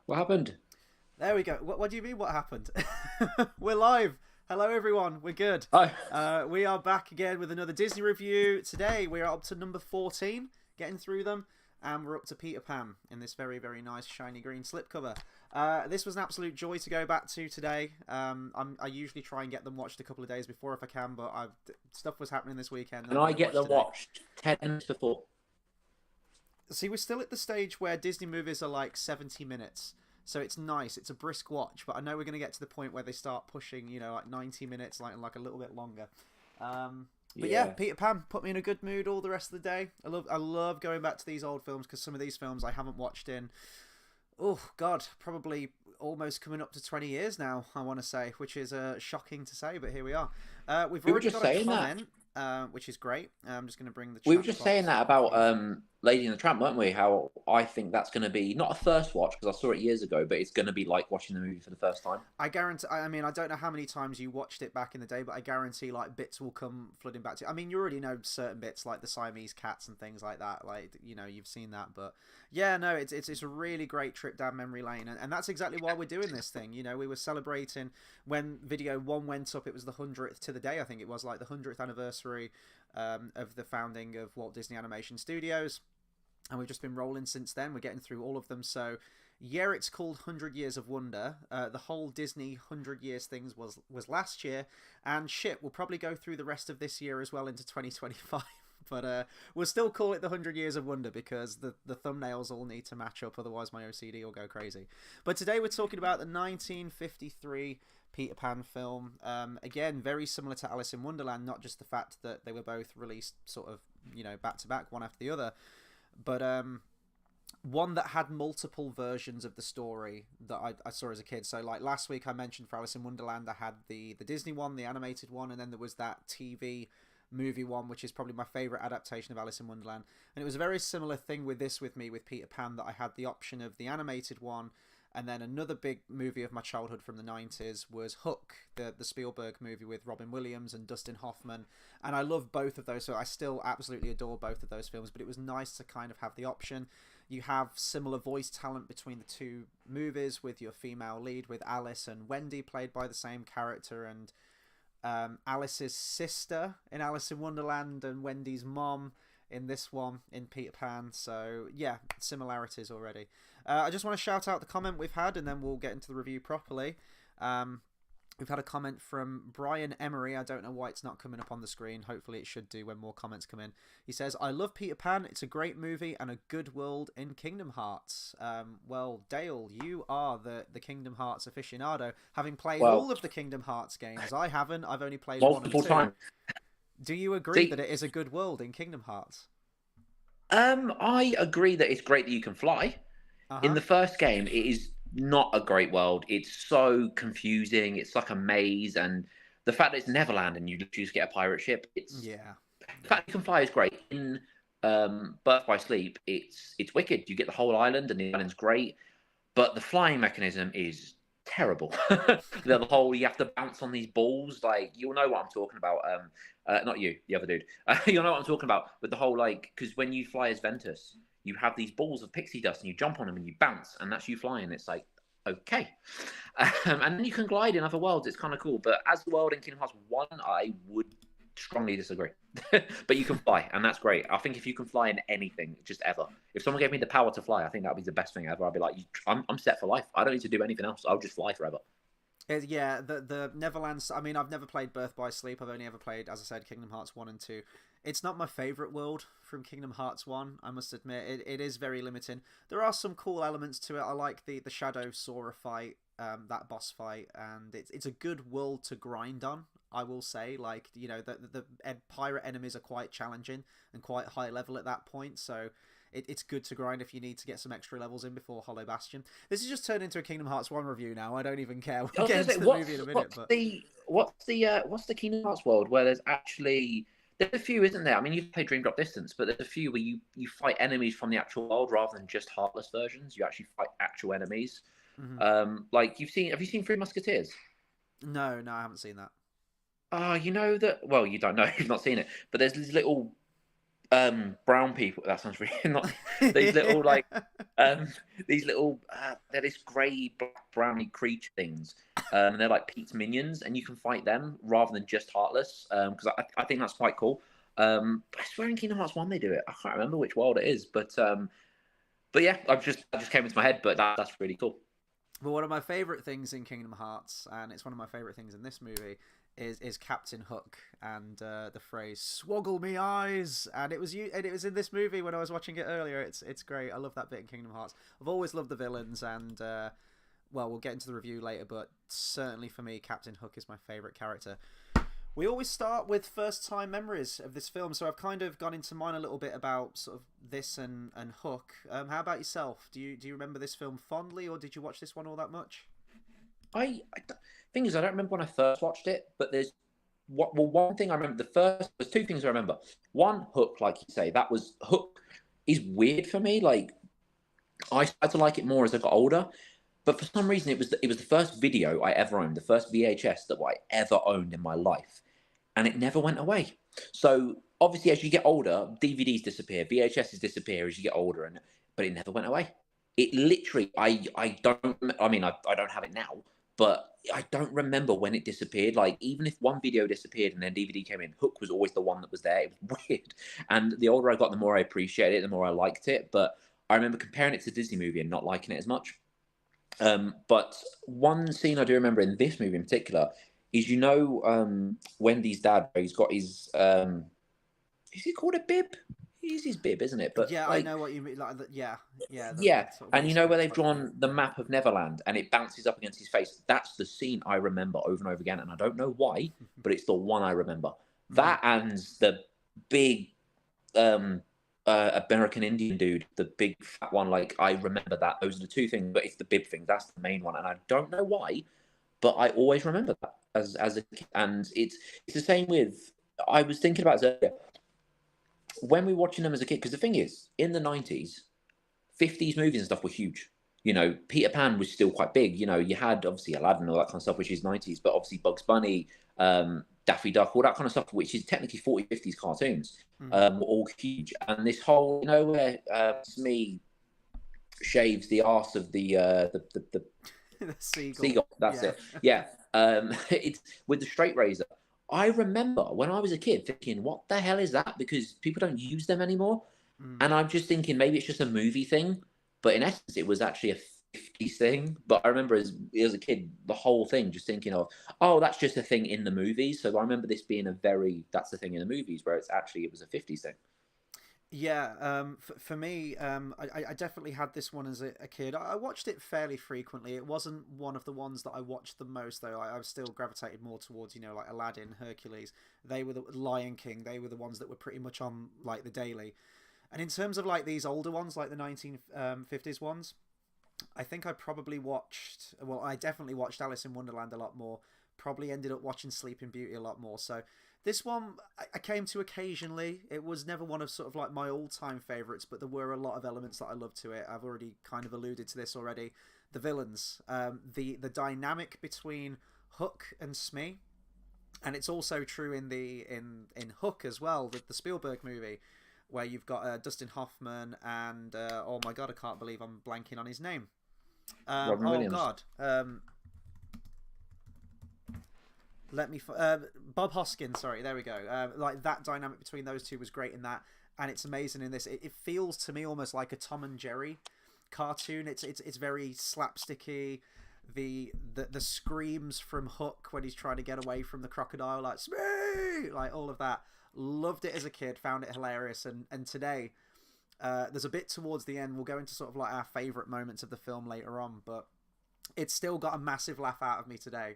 What happened? There we go. What do you mean? What happened? We're live. Hello, everyone. We're good. Oh, We are back again with another Disney review. Today, we are up to number 14, getting through them, and we're up to Peter Pan in this very, very nice shiny green slipcover. This was an absolute joy to go back to today. I usually try and get them watched a couple of days before if I can, but stuff was happening this weekend, and and I've got I it get watched them today. watched 10 minutes before. See, we're still at the stage where Disney movies are like 70 minutes. So it's nice. It's a brisk watch, but I know we're going to get to the point where they start pushing, like 90 minutes, like a little bit longer. But yeah, Yeah. Peter Pan put me in a good mood all the rest of the day. I love going back to these old films because some of these films I haven't watched in, oh God, probably almost coming up to 20 years now, I want to say, which is shocking to say, but here we are. We've We were already just got a saying that. comment, which is great. I'm just going to bring the We were chat just saying box that up about here. Lady and the Tramp, weren't we? How I think that's going to be not a first watch because I saw it years ago, but it's going to be like watching the movie for the first time. I guarantee. I mean, I don't know how many times you watched it back in the day, but I guarantee like bits will come flooding back to. I mean, you already know certain bits like the Siamese cats and things like that. Like you've seen that, but yeah, no, it's a really great trip down memory lane, and that's exactly why we're doing this thing. We were celebrating when video one went up. It was the 100th to the day. I think it was like the 100th anniversary of the founding of Walt Disney Animation Studios, and we've just been rolling since then. We're getting through all of them, so yeah, it's called 100 Years of Wonder. The whole Disney 100 Years things was last year, and shit, we'll probably go through the rest of this year as well into 2025. But we'll still call it the 100 Years of Wonder because the thumbnails all need to match up, otherwise my OCD will go crazy. But today we're talking about the 1953 Peter Pan film. Again, very similar to Alice in Wonderland, not just the fact that they were both released sort of, back to back, one after the other, but one that had multiple versions of the story that I saw as a kid. So like last week I mentioned for Alice in Wonderland, I had the Disney one, the animated one, and then there was that TV movie one, which is probably my favorite adaptation of Alice in Wonderland. And it was a very similar thing with this with me with Peter Pan, that I had the option of the animated one, and then another big movie of my childhood from the 90s was Hook, the Spielberg movie with Robin Williams and Dustin Hoffman. And I love both of those, so I still absolutely adore both of those films, but it was nice to kind of have the option. You have similar voice talent between the two movies, with your female lead with Alice and Wendy played by the same character, and Alice's sister in Alice in Wonderland and Wendy's mom in this one in Peter Pan. So yeah, similarities already. I just want to shout out the comment we've had, and then we'll get into the review properly. We've had a comment from Brian Emery. I don't know why it's not coming up on the screen. Hopefully it should do when more comments come in. He says, I love Peter Pan. It's a great movie and a good world in Kingdom Hearts. Well, Dale, you are the Kingdom Hearts aficionado, having played Well, all of the Kingdom Hearts games. I haven't. I've only played 1 and multiple 2. times. Do you agree See, that it is a good world in Kingdom Hearts? I agree that it's great that you can fly. In Uh-huh. the first game, it is not a great world. It's so confusing. It's like a maze, and the fact that it's Neverland and you just get a pirate ship, it's Yeah. the Yeah. fact you can fly is great. In Birth by Sleep, it's wicked. You get the whole island, and the island's great, but the flying mechanism is terrible. The whole you have to bounce on these balls, like you'll know what I'm talking about. Not you, the other dude. You'll know what I'm talking about with the whole like because when you fly as Ventus, you have these balls of pixie dust and you jump on them and you bounce, and that's you flying. It's like okay, and then you can glide in other worlds. It's kind of cool, but as the world in Kingdom Hearts One, I would strongly disagree. But you can fly, and that's great. I think if you can fly in anything, just ever, if someone gave me the power to fly, I think that would be the best thing ever. I'd be like, I'm set for life. I don't need to do anything else. I'll just fly forever. Yeah, the Neverlands. I mean, I've never played Birth by Sleep. I've only ever played, as I said, Kingdom Hearts 1 and 2. It's not my favourite world from Kingdom Hearts 1, I must admit. It is very limiting. There are some cool elements to it. I like the Shadow Sora fight, that boss fight, and it's a good world to grind on, I will say. Like, the pirate enemies are quite challenging and quite high level at that point, so it's good to grind if you need to get some extra levels in before Hollow Bastion. This has just turned into a Kingdom Hearts 1 review now. I don't even care. I We'll was get gonna say, into the movie in a minute, what's but the what's the Kingdom Hearts world where there's a few, isn't there? I mean, you've played Dream Drop Distance, but there's a few where you fight enemies from the actual world rather than just heartless versions. You actually fight actual enemies. mhm. Like have you seen Three Musketeers? No, I haven't seen that. You know that. Well, you don't know. You've not seen it, but there's these little brown people. That sounds really not. These little like um these little they're this grey black browny creature things. And they're like Pete's minions, and you can fight them rather than just Heartless. Because I think that's quite cool. I swear in Kingdom Hearts 1 they do it. I can't remember which world it is, but yeah, that just came into my head. But that's really cool. But one of my favorite things in Kingdom Hearts, and it's one of my favorite things in this movie, is Captain Hook and the phrase "swoggle me eyes," and it was in this movie when I was watching it earlier. It's great. I love that bit in Kingdom Hearts. I've always loved the villains, and well, we'll get into the review later, but certainly for me, Captain Hook is my favorite character. We always start with first time memories of this film, so I've kind of gone into mine a little bit about sort of this and Hook. How about yourself? Do you remember this film fondly, or did you watch this one all that much? Thing is, I don't remember when I first watched it, but one thing I remember. There's two things I remember. One, Hook, like you say, that was Hook is weird for me. Like I started to like it more as I got older, but for some reason it was the first video I ever owned, the first VHS that I ever owned in my life, and it never went away. So obviously, as you get older, DVDs disappear, VHSs disappear as you get older, but it never went away. It literally, I don't. I mean, I don't have it now, but I don't remember when it disappeared. Like even if one video disappeared and then DVD came in, Hook was always the one that was there. It was weird, and the older I got, the more I appreciated it, the more I liked it. But I remember comparing it to a Disney movie and not liking it as much. But one scene I do remember in this movie in particular is Wendy's dad, where he's got his is he called a bib? He's his bib, isn't it? But Yeah, I like know what you mean. Like, yeah, yeah, yeah, sort of and waist where they've type thing. drawn the map of Neverland and it bounces up against his face. That's the scene I remember over and over again, and I don't know why, but it's the one I remember. Mm. That and the big um American Indian dude, the big fat one. Like I remember that. Those are the two things, but it's the bib thing. That's the main one, and I don't know why, but I always remember that as a kid. And it's the same with. I was thinking about it earlier when we were watching them as a kid, because the thing is, in the 90s, 50s movies and stuff were huge. Peter Pan was still quite big. You had obviously Aladdin and all that kind of stuff, which is 90s, but obviously Bugs Bunny, Daffy Duck, all that kind of stuff, which is technically 40s, 50s cartoons, Mm. were all huge. And this whole, where Smee shaves the arse of the The seagull. seagull. That's Yeah. it. Yeah. It's with the straight razor. I remember when I was a kid thinking, what the hell is that? Because people don't use them anymore. Mm. And I'm just thinking maybe it's just a movie thing. But in essence, it was actually a 50s thing. But I remember as a kid, the whole thing just thinking of, oh, that's just a thing in the movies. So I remember this being that's the thing in the movies, where it was a 50s thing. Yeah, for me, I definitely had this one as a kid. I watched it fairly frequently. It wasn't one of the ones that I watched the most, though. I was still gravitated more towards, like Aladdin, Hercules. They were the Lion King. They were the ones that were pretty much on like the daily. And in terms of like these older ones, like the 1950s ones, I think I probably watched. Well, I definitely watched Alice in Wonderland a lot more. Probably ended up watching Sleeping Beauty a lot more. So this one I came to occasionally. It was never one of sort of like my all-time favorites, but there were a lot of elements that I loved to it. I've already kind of alluded to this already. The villains, the dynamic between Hook and Smee, and it's also true in in Hook as well, the Spielberg movie, where you've got Dustin Hoffman and oh my god, I can't believe I'm blanking on his name. Robin Oh Williams. god. Let me Bob Hoskins, sorry, there we go. Like that dynamic between those two was great in that, and it's amazing in this. It feels to me almost like a Tom and Jerry cartoon. It's very slapsticky. The screams from Hook when he's trying to get away from the crocodile, like Smee, like all of that. Loved it as a kid, found it hilarious, and today there's a bit towards the end. We'll go into sort of like our favorite moments of the film later on, but it's still got a massive laugh out of me today.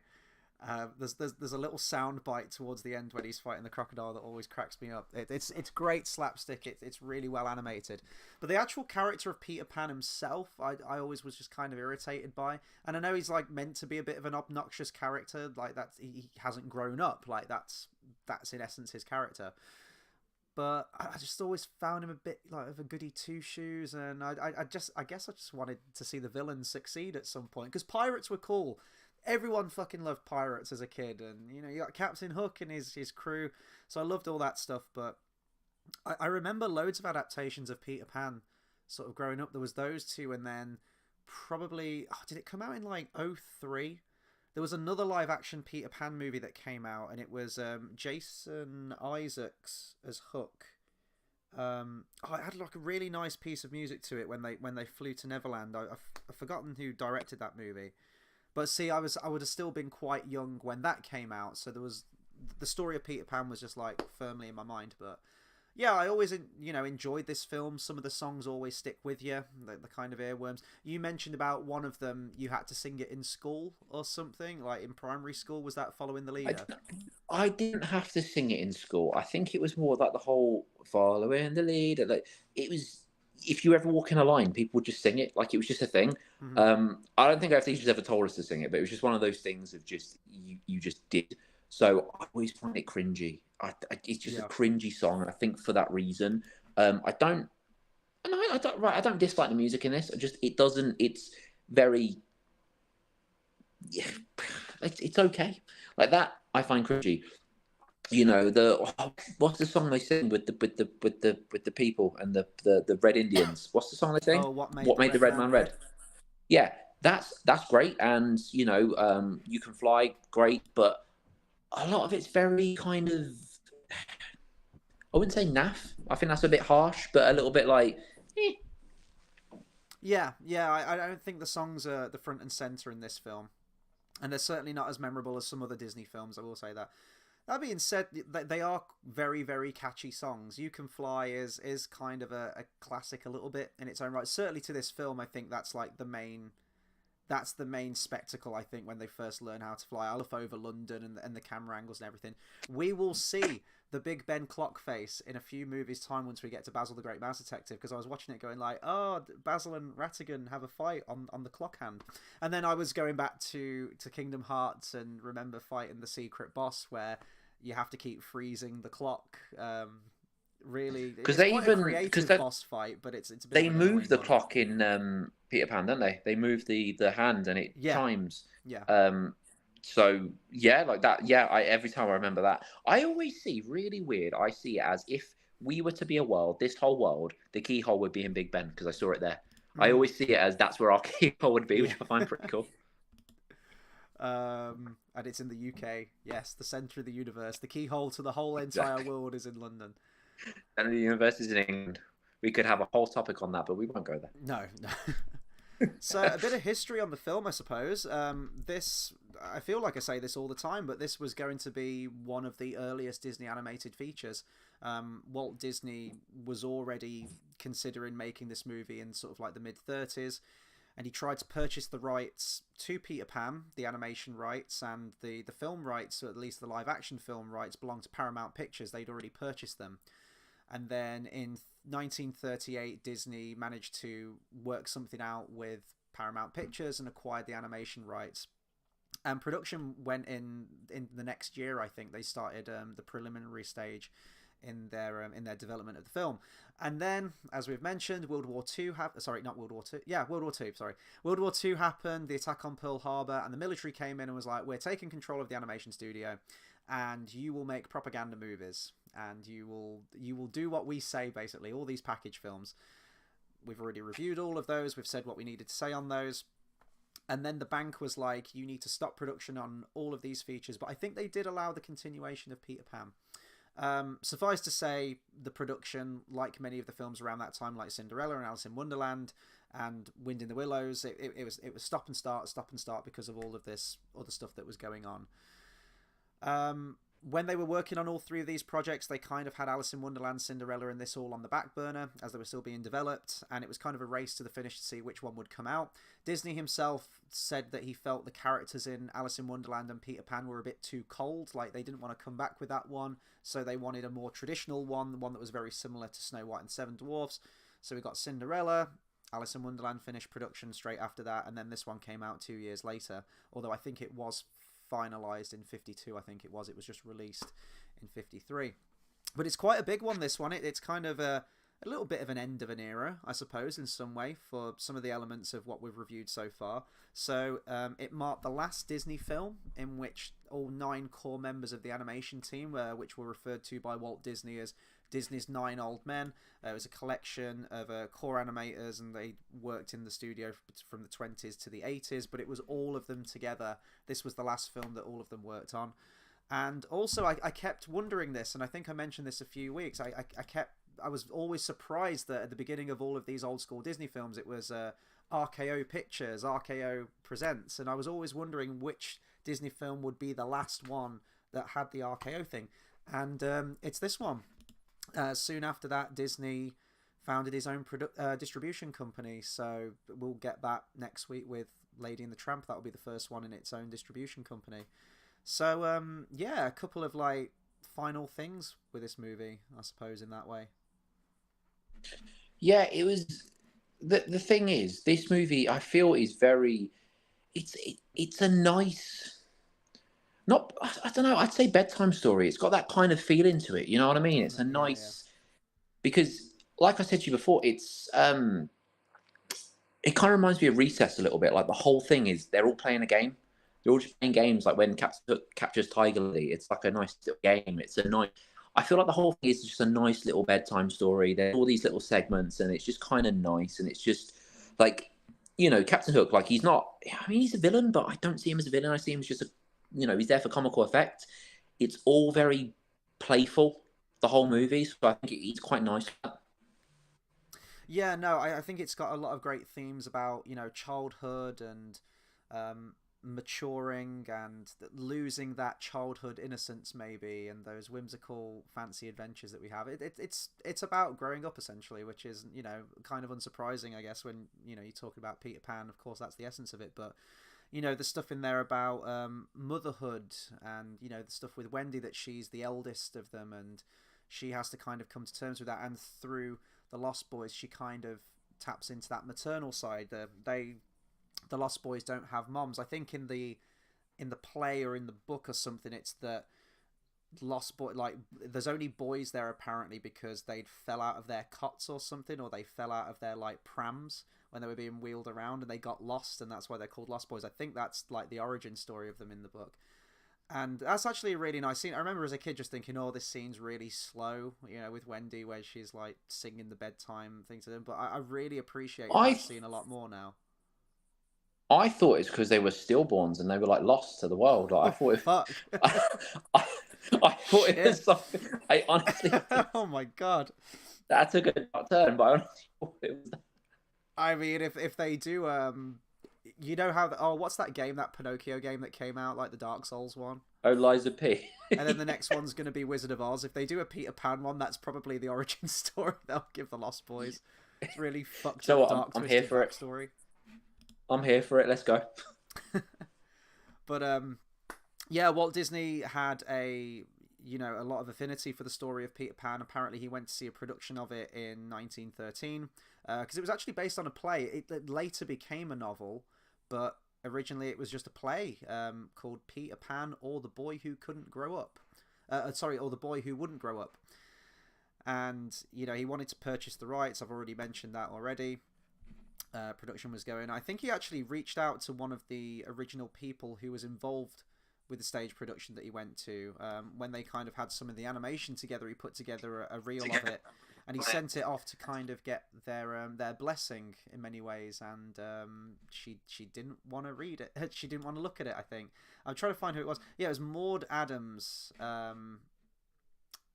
There's a little sound bite towards the end when he's fighting the crocodile that always cracks me up. It's great slapstick. It's really well animated. But the actual character of Peter Pan himself, I always was just kind of irritated by. And I know he's like meant to be a bit of an obnoxious character, like that he hasn't grown up. Like that's in essence his character. But I just always found him a bit like of a goody two shoes, and I guess I just wanted to see the villains succeed at some point because pirates were cool. Everyone fucking loved pirates as a kid, and you got Captain Hook and his crew, so I loved all that stuff. But I remember loads of adaptations of Peter Pan sort of growing up. There was those two, and then probably, oh, did it come out in like '03? There was another live action Peter Pan movie that came out, and it was Jason Isaacs as Hook. Oh, it had like a really nice piece of music to it when they flew to Neverland. I've forgotten who directed that movie, but see, I would have still been quite young when that came out, so there was the story of Peter Pan was just like firmly in my mind. But yeah, I always enjoyed this film. Some of the songs always stick with you, the kind of earworms. You mentioned about one of them. You had to sing it in school or something, like in primary school. Was that following the leader? I didn't have to sing it in school. I think it was more like the whole following the leader. Like it was, if you ever walk in a line, people would just sing it. Like it was just a thing. Mm-hmm. I don't think our teachers ever told us to sing it, but it was just one of those things of just you just did. So I always find it cringy. It's just a cringy song, and I think for that reason, I don't. And I don't. Right, I don't dislike the music in this. It doesn't. It's very. Yeah, it's okay. Like that, I find cringy. You know what's the song they sing with the people and the Red Indians? What's the song they sing? Oh, what Made the Red Man Red? Yeah, that's great, and you can fly, great, but a lot of it's very kind of, I wouldn't say naff. I think that's a bit harsh, but a little bit like. Eh. Yeah, I don't think the songs are the front and center in this film, and they're certainly not as memorable as some other Disney films. I will say that. That being said, they are very, very catchy songs. You Can Fly is kind of a classic a little bit in its own right. Certainly to this film, I think that's like that's the main spectacle, I think, when they first learn how to fly. I look over London and the camera angles and everything. We will see the Big Ben clock face in a few movies' time once we get to Basil the Great Mouse Detective, because I was watching it going like, oh, Basil and Ratigan have a fight on the clock hand. And then I was going back to Kingdom Hearts and remember fighting the secret boss where you have to keep freezing the clock. Really, because they quite a creative boss fight, but it's a bit. They move the clock in Peter Pan, don't they? They move the hand and it chimes. Yeah. So yeah, like that. Yeah, every time I remember that, I always see really weird. I see it as if we were to be a world, this whole world, the keyhole would be in Big Ben because I saw it there. I always see it as that's where our keyhole would be, which I find pretty cool. And it's in the UK. Yes, the centre of the universe. The keyhole to the whole entire world is in London. And the universe is in England. We could have a whole topic on that, but we won't go there. No. So a bit of history on the film, I suppose. This, I feel like I say this all the time, but this was going to be one of the earliest Disney animated features. Walt Disney was already considering making this movie in sort of like the mid-30s, and he tried to purchase the rights to Peter Pan, the animation rights, and the film rights, or at least the live-action film rights, belonged to Paramount Pictures. They'd already purchased them. And then in 1938, Disney managed to work something out with Paramount Pictures and acquired the animation rights. And production went in the next year, I think. They started the preliminary stage in their development of the film. And then, as we've mentioned, World War II happened, the attack on Pearl Harbor, and the military came in and was like, we're taking control of the animation studio, and you will make propaganda movies, and you will do what we say, basically. All these package films. We've already reviewed all of those. We've said what we needed to say on those. And then the bank was like, you need to stop production on all of these features. But I think they did allow the continuation of Peter Pan. Suffice to say, the production, like many of the films around that time, like Cinderella and Alice in Wonderland and Wind in the Willows, it was stop and start because of all of this other stuff that was going on. When they were working on all three of these projects, they kind of had Alice in Wonderland, Cinderella, and this all on the back burner as they were still being developed, and it was kind of a race to the finish to see which one would come out. Disney himself said that he felt the characters in Alice in Wonderland and Peter Pan were a bit too cold, like they didn't want to come back with that one, so they wanted a more traditional one that was very similar to Snow White and Seven Dwarfs. So we got Cinderella, Alice in Wonderland finished production straight after that, and then this one came out 2 years later, although I think it was finalized in 52. I think it was just released in 53, but it's quite a big one, this one. It's kind of a little bit of an end of an era, I suppose, in some way, for some of the elements of what we've reviewed so far. So it marked the last Disney film in which all 9 core members of the animation team, which were referred to by Walt Disney as Disney's Nine Old Men. It was a collection of core animators, and they worked in the studio from the 20s to the 80s, but it was all of them together. This was the last film that all of them worked on. And also, I kept wondering this, and I think I mentioned this a few weeks. I was always surprised that at the beginning of all of these old school Disney films, it was RKO Pictures, RKO Presents, and I was always wondering which Disney film would be the last one that had the RKO thing. And it's this one. Soon after that, Disney founded his own distribution company, so we'll get that next week with Lady and the Tramp. That'll be the first one in its own distribution company. So yeah, a couple of like final things with this movie, I suppose, in that way. Yeah, it was. The thing is, this movie I feel is very. It's a nice. Not I don't know. I'd say bedtime story. It's got that kind of feeling to it. You know what I mean? It's a Yeah, yeah. nice because, like I said to you before, it kind of reminds me of Recess a little bit. Like the whole thing is they're all playing a game. They're all just playing games. Like when Captain Hook captures Tiger Lily, it's like a nice little game. It's a nice. I feel like the whole thing is just a nice little bedtime story. There's all these little segments, and it's just kind of nice. And it's just like, Captain Hook. Like he's not. I mean, he's a villain, but I don't see him as a villain. I see him as just he's there for comical effect. It's all very playful. The whole movie, so I think it's quite nice. Yeah, no, I think it's got a lot of great themes about, childhood and maturing and losing that childhood innocence maybe, and those whimsical fancy adventures that we have. It's about growing up essentially, which is, kind of unsurprising, I guess, when, you talk about Peter Pan. Of course, that's the essence of it, but the stuff in there about motherhood and, the stuff with Wendy, that she's the eldest of them and she has to kind of come to terms with that. And through the Lost Boys, she kind of taps into that maternal side. The Lost Boys don't have moms. I think in the play or in the book or something, it's that Lost Boy, like there's only boys there apparently because they fell out of their cots or something, or they fell out of their like prams when they were being wheeled around and they got lost, and that's why they're called Lost Boys. I think that's like the origin story of them in the book. And that's actually a really nice scene. I remember as a kid just thinking, oh, this scene's really slow, with Wendy, where she's like singing the bedtime thing to them. But I really appreciate that scene a lot more now. I thought it's because they were stillborns and they were like lost to the world. Like, Oh, fuck. I thought it was something. I honestly. Oh my god. That took a dark turn, but I honestly thought it was. I mean, if they do, you know how what's that game, that Pinocchio game that came out, like the Dark Souls one? Oh, Liza P. And then the next one's going to be Wizard of Oz. If they do a Peter Pan one, that's probably the origin story they'll give the Lost Boys. It's really fucked up, dark, I'm here for story. I'm here for it. Let's go. But yeah, Walt Disney had a lot of affinity for the story of Peter Pan. Apparently, he went to see a production of it in 1913 because it was actually based on a play. It later became a novel, but originally it was just a play called Peter Pan or the Boy Who Couldn't Grow Up. Or the Boy Who Wouldn't Grow Up. And he wanted to purchase the rights. I've already mentioned that already. Production was going. I think he actually reached out to one of the original people who was involved with the stage production that he went to. When they kind of had some of the animation together, he put together a reel of it, and he sent it off to kind of get their blessing in many ways. And she didn't want to read it. She didn't want to look at it. I think I'm trying to find who it was. Yeah, it was Maud Adams.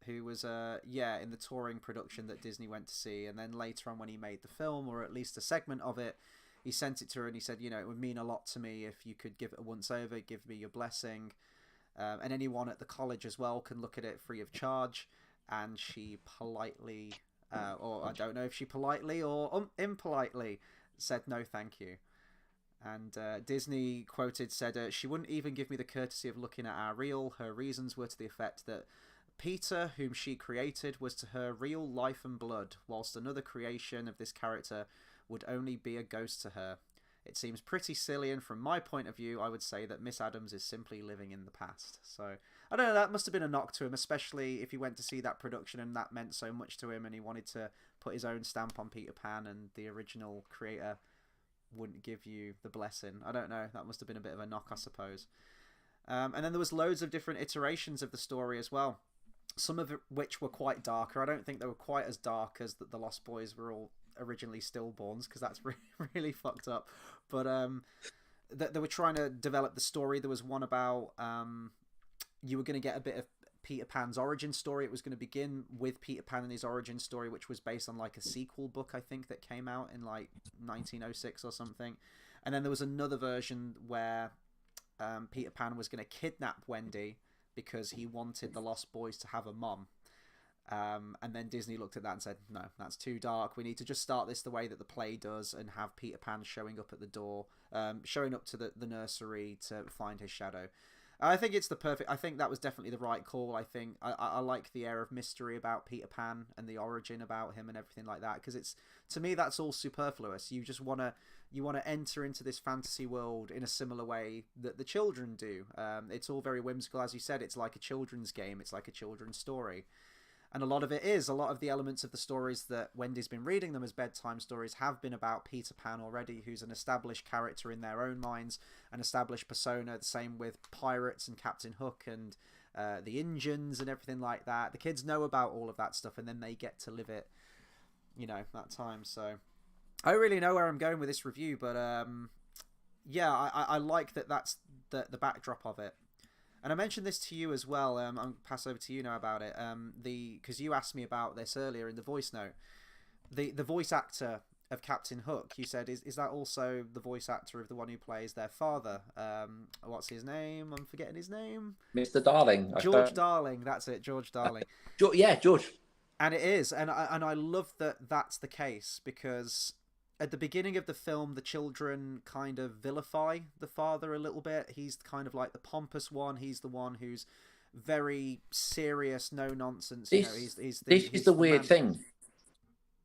Who was in the touring production that Disney went to see, and then later on when he made the film, or at least a segment of it, he sent it to her and he said, it would mean a lot to me if you could give it a once over, give me your blessing, and anyone at the college as well can look at it free of charge. And she politely, or I don't know if she politely or impolitely said no thank you. And Disney quoted said, she wouldn't even give me the courtesy of looking at our reel. Her reasons were to the effect that Peter, whom she created, was to her real life and blood, whilst another creation of this character would only be a ghost to her. It seems pretty silly, and from my point of view, I would say that Miss Adams is simply living in the past. So, I don't know, that must have been a knock to him, especially if he went to see that production and that meant so much to him and he wanted to put his own stamp on Peter Pan and the original creator wouldn't give you the blessing. I don't know, that must have been a bit of a knock, I suppose. And then there was loads of different iterations of the story as well. some of which were quite darker. I don't think they were quite as dark as the Lost Boys were all originally stillborns, because that's really fucked up. But they were trying to develop the story. There was one about you were going to get a bit of Peter Pan's origin story. It was going to begin with Peter Pan and his origin story, which was based on like a sequel book, I think, that came out in like 1906 or something. And then there was another version where Peter Pan was going to kidnap Wendy because he wanted the Lost Boys to have a mom. And then Disney looked at that and said, no, that's too dark. We need to just start this the way that the play does and have Peter Pan showing up at the door, showing up to the nursery to find his shadow. I think it's the perfect... I think that was definitely the right call. I think I like the air of mystery about Peter Pan and the origin about him and everything like that, because it's, to me, that's all superfluous. You just want to enter into this fantasy world in a similar way that the children do. It's all very whimsical. As you said, it's like a children's game. It's like a children's story. And a lot of it is. A lot of the elements of the stories that Wendy's been reading them as bedtime stories have been about Peter Pan already, who's an established character in their own minds, an established persona. The same with pirates and Captain Hook and the Injuns and everything like that. The kids know about all of that stuff, and then they get to live it, that time. So I don't really know where I'm going with this review, but yeah, I like that that's the backdrop of it. And I mentioned this to you as well. I'll pass over to you now about it. Because you asked me about this earlier in the voice note. The voice actor of Captain Hook, you said, is that also the voice actor of the one who plays their father? What's his name? I'm forgetting his name. Mr. Darling. George Darling. That's it, George Darling. Yeah, George. And it is, and I love that that's the case, because at the beginning of the film, the children kind of vilify the father a little bit. He's kind of like the pompous one. He's the one who's very serious, no nonsense. This is the weird thing,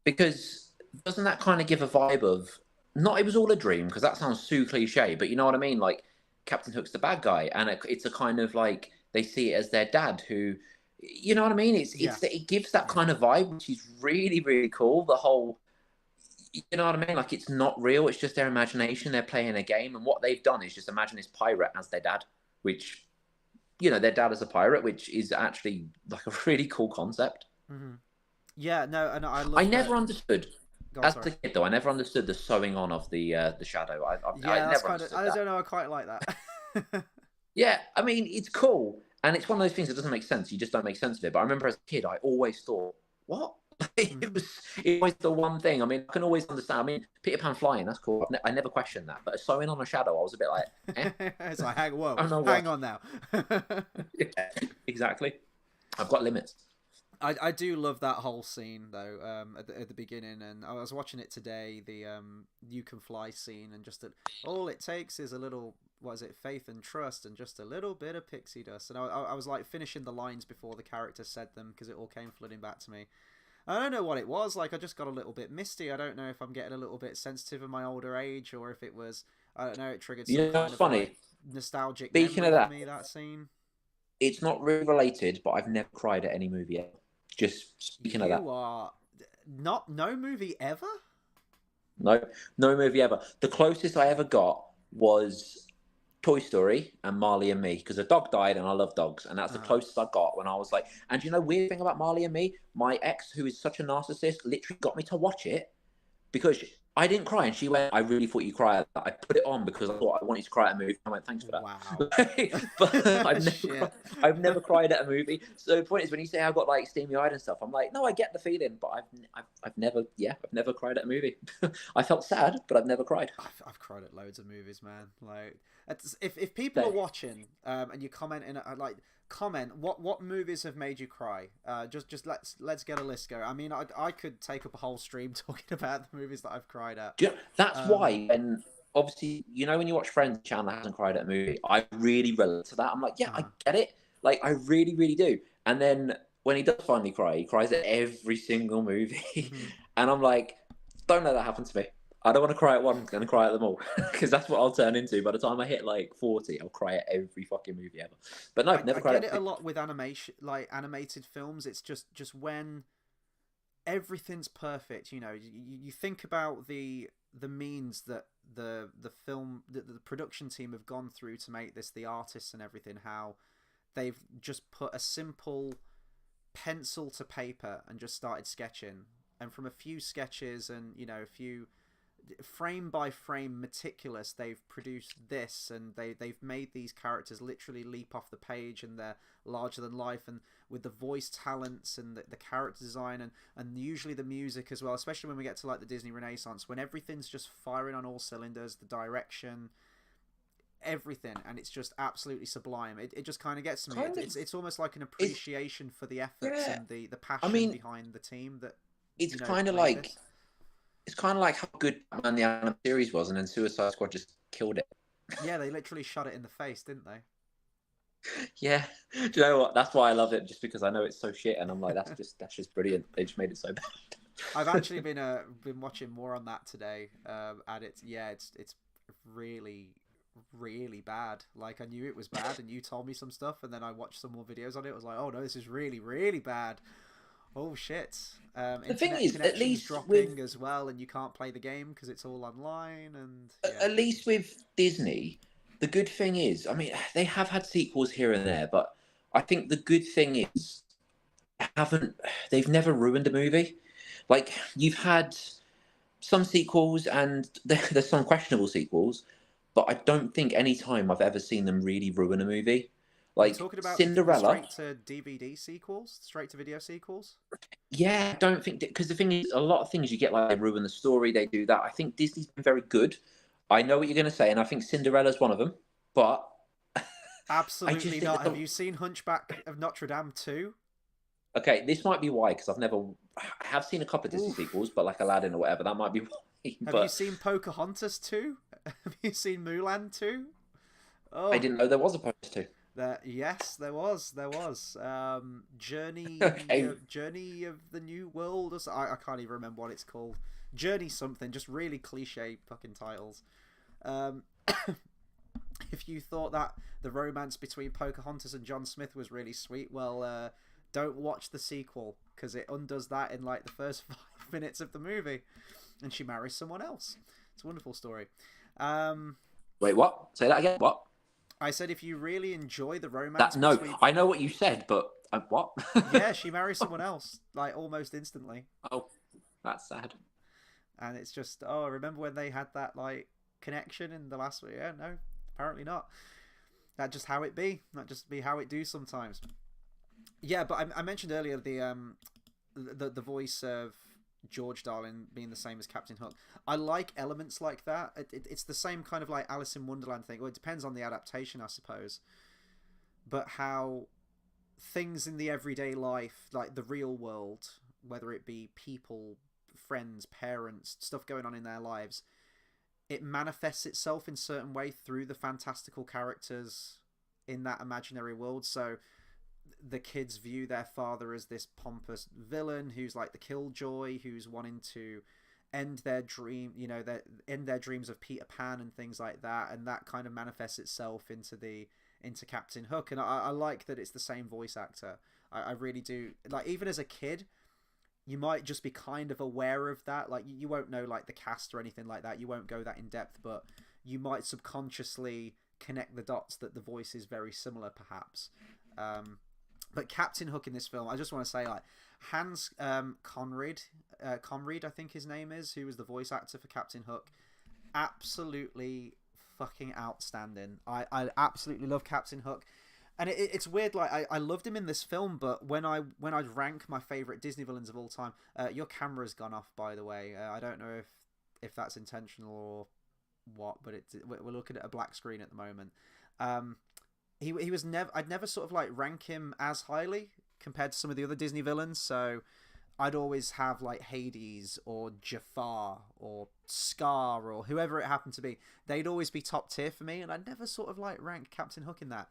because doesn't that kind of give a vibe of, not it was all a dream, because that sounds too cliche, but you know what I mean? Like, Captain Hook's the bad guy, and it's a kind of like, they see it as their dad who, you know what I mean? It gives that kind of vibe, which is really, really cool. The whole, you know what I mean? Like, it's not real. It's just their imagination. They're playing a game. And what they've done is just imagine this pirate as their dad, which, their dad is a pirate, which is actually like a really cool concept. Mm-hmm. Yeah, no, and I love I never understood. As sorry. a kid, though, I never understood the sewing on of the shadow. I never understood I that. don't know, I quite like that. Yeah, I mean, it's cool. And it's one of those things that doesn't make sense. You just don't make sense of it. But I remember as a kid, I always thought, what? It was the one thing. I mean, I can always understand. I mean, Peter Pan flying, that's cool. I never questioned that. But sewing on a shadow, I was a bit like, eh? It's like, hang on now. Yeah, exactly. I've got limits. I do love that whole scene, though, at the beginning. And I was watching it today, the You Can Fly scene, and just all it takes is a little, faith and trust, and just a little bit of pixie dust. And I was like finishing the lines before the character said them, because it all came flooding back to me. I don't know what it was. Like, I just got a little bit misty. I don't know if I'm getting a little bit sensitive in my older age, or if it was, I don't know, it triggered some kind of like nostalgic Speaking memory of that, for me, that scene. It's not really related, but I've never cried at any movie yet. Just speaking of that. You are no movie ever? No movie ever. The closest I ever got was Toy Story and Marley and Me, because a dog died and I love dogs, and that's the closest I got when I was like, and you know, weird thing about Marley and Me, my ex, who is such a narcissist, literally got me to watch it because I didn't cry, and she went, I really thought you cried. I put it on because I thought I wanted to cry at a movie. I went, thanks for that. Wow. But I've never cried at a movie. So the point is, when you say I got like steamy eyed and stuff, I'm like, no, I get the feeling, but I've never cried at a movie. I felt sad, but I've never cried. I've cried at loads of movies, man. Like, if people are watching and you comment what movies have made you cry. Just let's get a list go. I mean, I could take up a whole stream talking about the movies that I've cried at. Yeah, that's why. And obviously, you know, when you watch Friends, Chandler hasn't cried at a movie. I really relate to that. I'm like, yeah, I get it. Like, I really, really do. And then when he does finally cry, he cries at every single movie. And I'm like, don't let that happen to me. I don't want to cry at one, I'm going to cry at them all. Because that's what I'll turn into. By the time I hit like 40, I'll cry at every fucking movie ever. But no, I've never cried at it a lot with animation, like animated films. It's just when everything's perfect, you know, you think about the means that the film, the production team have gone through to make this, the artists and everything, how they've just put a simple pencil to paper and just started sketching. And from a few sketches and, you know, a few frame by frame meticulous, they've produced this, and they've made these characters literally leap off the page, and they're larger than life, and with the voice talents and the character design, and usually the music as well, especially when we get to like the Disney Renaissance, when everything's just firing on all cylinders, the direction, everything, and it's just absolutely sublime. It just kind of gets to me. It's almost like an appreciation for the efforts yeah. and the I passion mean, behind the team that, it's you know, kind of made like this. it's kind of like how good Batman the Animated Series was, and then Suicide Squad just killed it. Yeah, they literally shot it in the face, didn't they? Yeah, do you know what? That's why I love it, just because I know it's so shit, and I'm like, that's just brilliant. They just made it so I've bad. actually been watching more on that today, and it's really really bad. Like, I knew it was bad, and you told me some stuff, and then I watched some more videos on it. I was like, oh no, this is really really bad. Oh shit! The thing Internet is, at connections least with dropping as well, and you can't play the game because it's all online. And yeah, at least with Disney, the good thing is, I mean, they have had sequels here and there, but I think the good thing is haven't they've never ruined a movie. Like, you've had some sequels, and there's some questionable sequels, but I don't think any time I've ever seen them really ruin a movie. are you Like talking about the Cinderella, straight to DVD sequels, straight to video sequels? yeah, I don't think, because the thing is, a lot of things you get, like, they ruin the story, they do that. I think Disney's been very good. I know what you're going to say, and I think Cinderella's one of them, but I just Absolutely think not. that Have you seen Hunchback of Notre Dame 2? okay, this might be why, because I have seen a couple of Disney Oof. sequels, but like Aladdin or whatever, that might be why. Have you But seen Pocahontas 2? Have you seen Mulan 2? I Oh, didn't know there was a post to. yes, there was. Okay, Journey of the New World, or so, I can't even remember what it's called. Journey something, just really cliche fucking titles. Um, if you thought that the romance between Pocahontas and John Smith was really sweet, well, don't watch the sequel, because it undoes that in like the first 5 minutes of the movie, and she marries someone else. It's a wonderful story. Um, wait, what? Say that again. What? I said if you really enjoy the That romance no, between, I know what you said, but what? yeah, she marries someone else like almost instantly, Oh, that's sad. and it's just, oh, remember when they had that like connection in the last one? Yeah, no, apparently not. That just how it be. That just be how it do sometimes. Yeah, but I mentioned earlier the voice of George Darling being the same as Captain Hook. I like elements like that. It's the same kind of like Alice in Wonderland thing. Well, it depends on the adaptation, I suppose. But how things in the everyday life, like the real world, whether it be people, friends, parents, stuff going on in their lives, it manifests itself in certain way through the fantastical characters in that imaginary world. So the kids view their father as this pompous villain who's like the killjoy, who's wanting to end their dream, you know, end their dreams of Peter Pan and things like that, and that kind of manifests itself into Captain Hook. And I like that it's the same voice actor. I really do. Like, even as a kid, you might just be kind of aware of that. Like, you won't know like the cast or anything like that. You won't go that in depth, but you might subconsciously connect the dots that the voice is very similar, perhaps. But Captain Hook in this film, I just want to say, like, Hans Conried, I think his name is, who was the voice actor for Captain Hook, absolutely fucking outstanding. I absolutely love Captain Hook, and it's weird. Like, I loved him in this film, but when I'd rank my favorite Disney villains of all time, your camera's gone off, by the way. I don't know if that's intentional or what, but we're looking at a black screen at the moment. He was never, I'd never sort of like rank him as highly compared to some of the other Disney villains. So I'd always have like Hades or Jafar or Scar or whoever it happened to be. They'd always be top tier for me, and I'd never sort of like rank Captain Hook in that.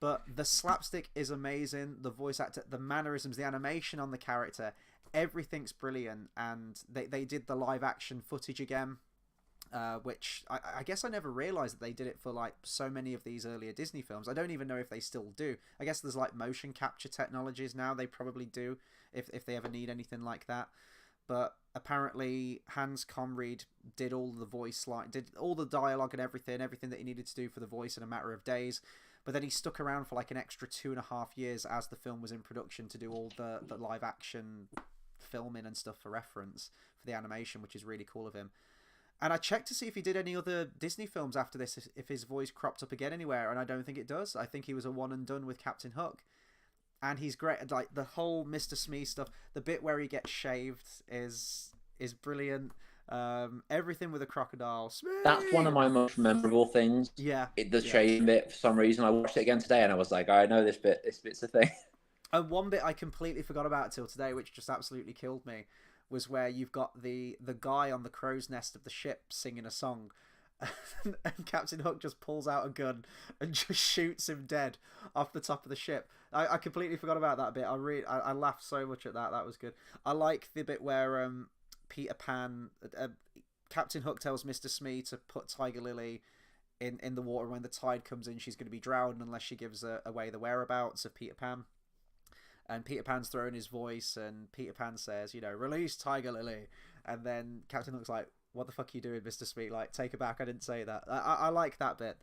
But the slapstick is amazing. The voice actor, the mannerisms, the animation on the character, everything's brilliant. And they did the live action footage again. Which I guess I never realized that they did it for like so many of these earlier Disney films. I don't even know if they still do. I guess there's like motion capture technologies now. They probably do if they ever need anything like that. But apparently Hans Conried did all the voice, like did all the dialogue and everything that he needed to do for the voice in a matter of days. but then he stuck around for like an extra 2.5 years as the film was in production to do all the live action filming and stuff for reference for the animation, which is really cool of him. And I checked to see if he did any other Disney films after this, if his voice cropped up again anywhere, and I don't think it does. I think he was a one and done with Captain Hook. And he's great. Like, the whole Mr. Smee stuff, the bit where he gets shaved is brilliant. Everything with a crocodile. Smee! That's one of my most memorable things. Yeah. The shaving bit, for some reason. I watched it again today, and I was like, I know this bit. This bit's a thing. And one bit I completely forgot about till today, which just absolutely killed me, was where you've got the guy on the crow's nest of the ship singing a song, and Captain Hook just pulls out a gun and just shoots him dead off the top of the ship. I completely forgot about that bit. I laughed so much at that. That was good. I like the bit where Peter Pan, Captain Hook tells Mr. Smee to put Tiger Lily in the water. When the tide comes in, she's going to be drowned unless she gives away the whereabouts of Peter Pan. And Peter Pan's throwing his voice, and Peter Pan says, release Tiger Lily. And then Captain Hook's like, what the fuck are you doing, Mr. Smee? Like, take it back, I didn't say that. I like that bit.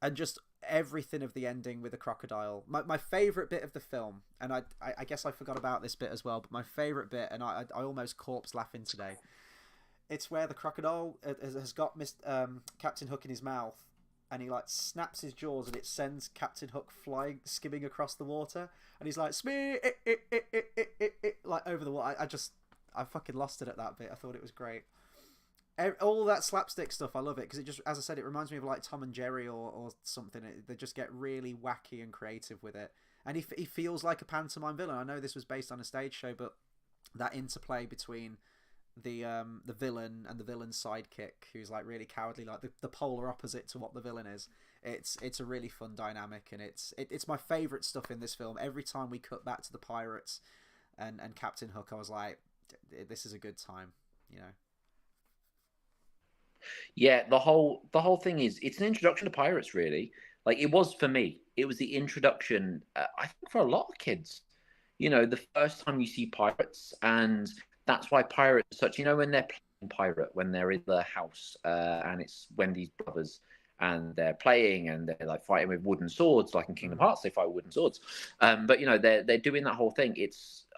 And just everything of the ending with the crocodile. My favourite bit of the film, and I guess I forgot about this bit as well, but my favourite bit, and I almost corpse laughing today, it's where the crocodile has got Captain Hook in his mouth, and he like snaps his jaws, and it sends Captain Hook flying, skimming across the water, and he's like, Smee, like over the water. I fucking lost it at that bit. I thought it was great. All that slapstick stuff, I love it, because it just, as I said, it reminds me of like Tom and Jerry or something. They just get really wacky and creative with it, and he feels like a pantomime villain. I know this was based on a stage show, but that interplay between the villain and the villain's sidekick, who's like really cowardly, like the polar opposite to what the villain is. It's a really fun dynamic, and it's my favourite stuff in this film. Every time we cut back to the pirates and Captain Hook, I was like, this is a good time, Yeah, the whole thing is, it's an introduction to pirates, really. Like, it was for me. It was the introduction, I think, for a lot of kids. The first time you see pirates, and that's why pirates are such. When they're playing pirate, when they're in the house, and it's Wendy's brothers, and they're playing, and they're like fighting with wooden swords, like in Kingdom Hearts, they fight with wooden swords. But they're doing that whole thing.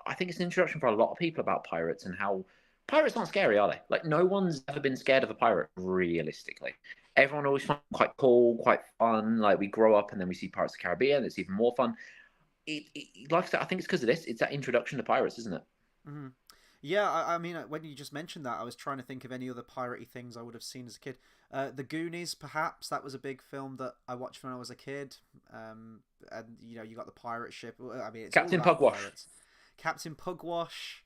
I think it's an introduction for a lot of people about pirates and how. Pirates aren't scary, are they? Like, no one's ever been scared of a pirate, realistically. Everyone always finds them quite cool, quite fun. Like, we grow up and then we see Pirates of the Caribbean. It's even more fun. Like I said, I think it's because of this. It's that introduction to pirates, isn't it? Mm-hmm. Yeah, I mean, when you just mentioned that, I was trying to think of any other piratey things I would have seen as a kid. The Goonies, perhaps. That was a big film that I watched when I was a kid. And, you got the pirate ship. I mean, it's Captain all about Pugwash. Pirates. Captain Pugwash.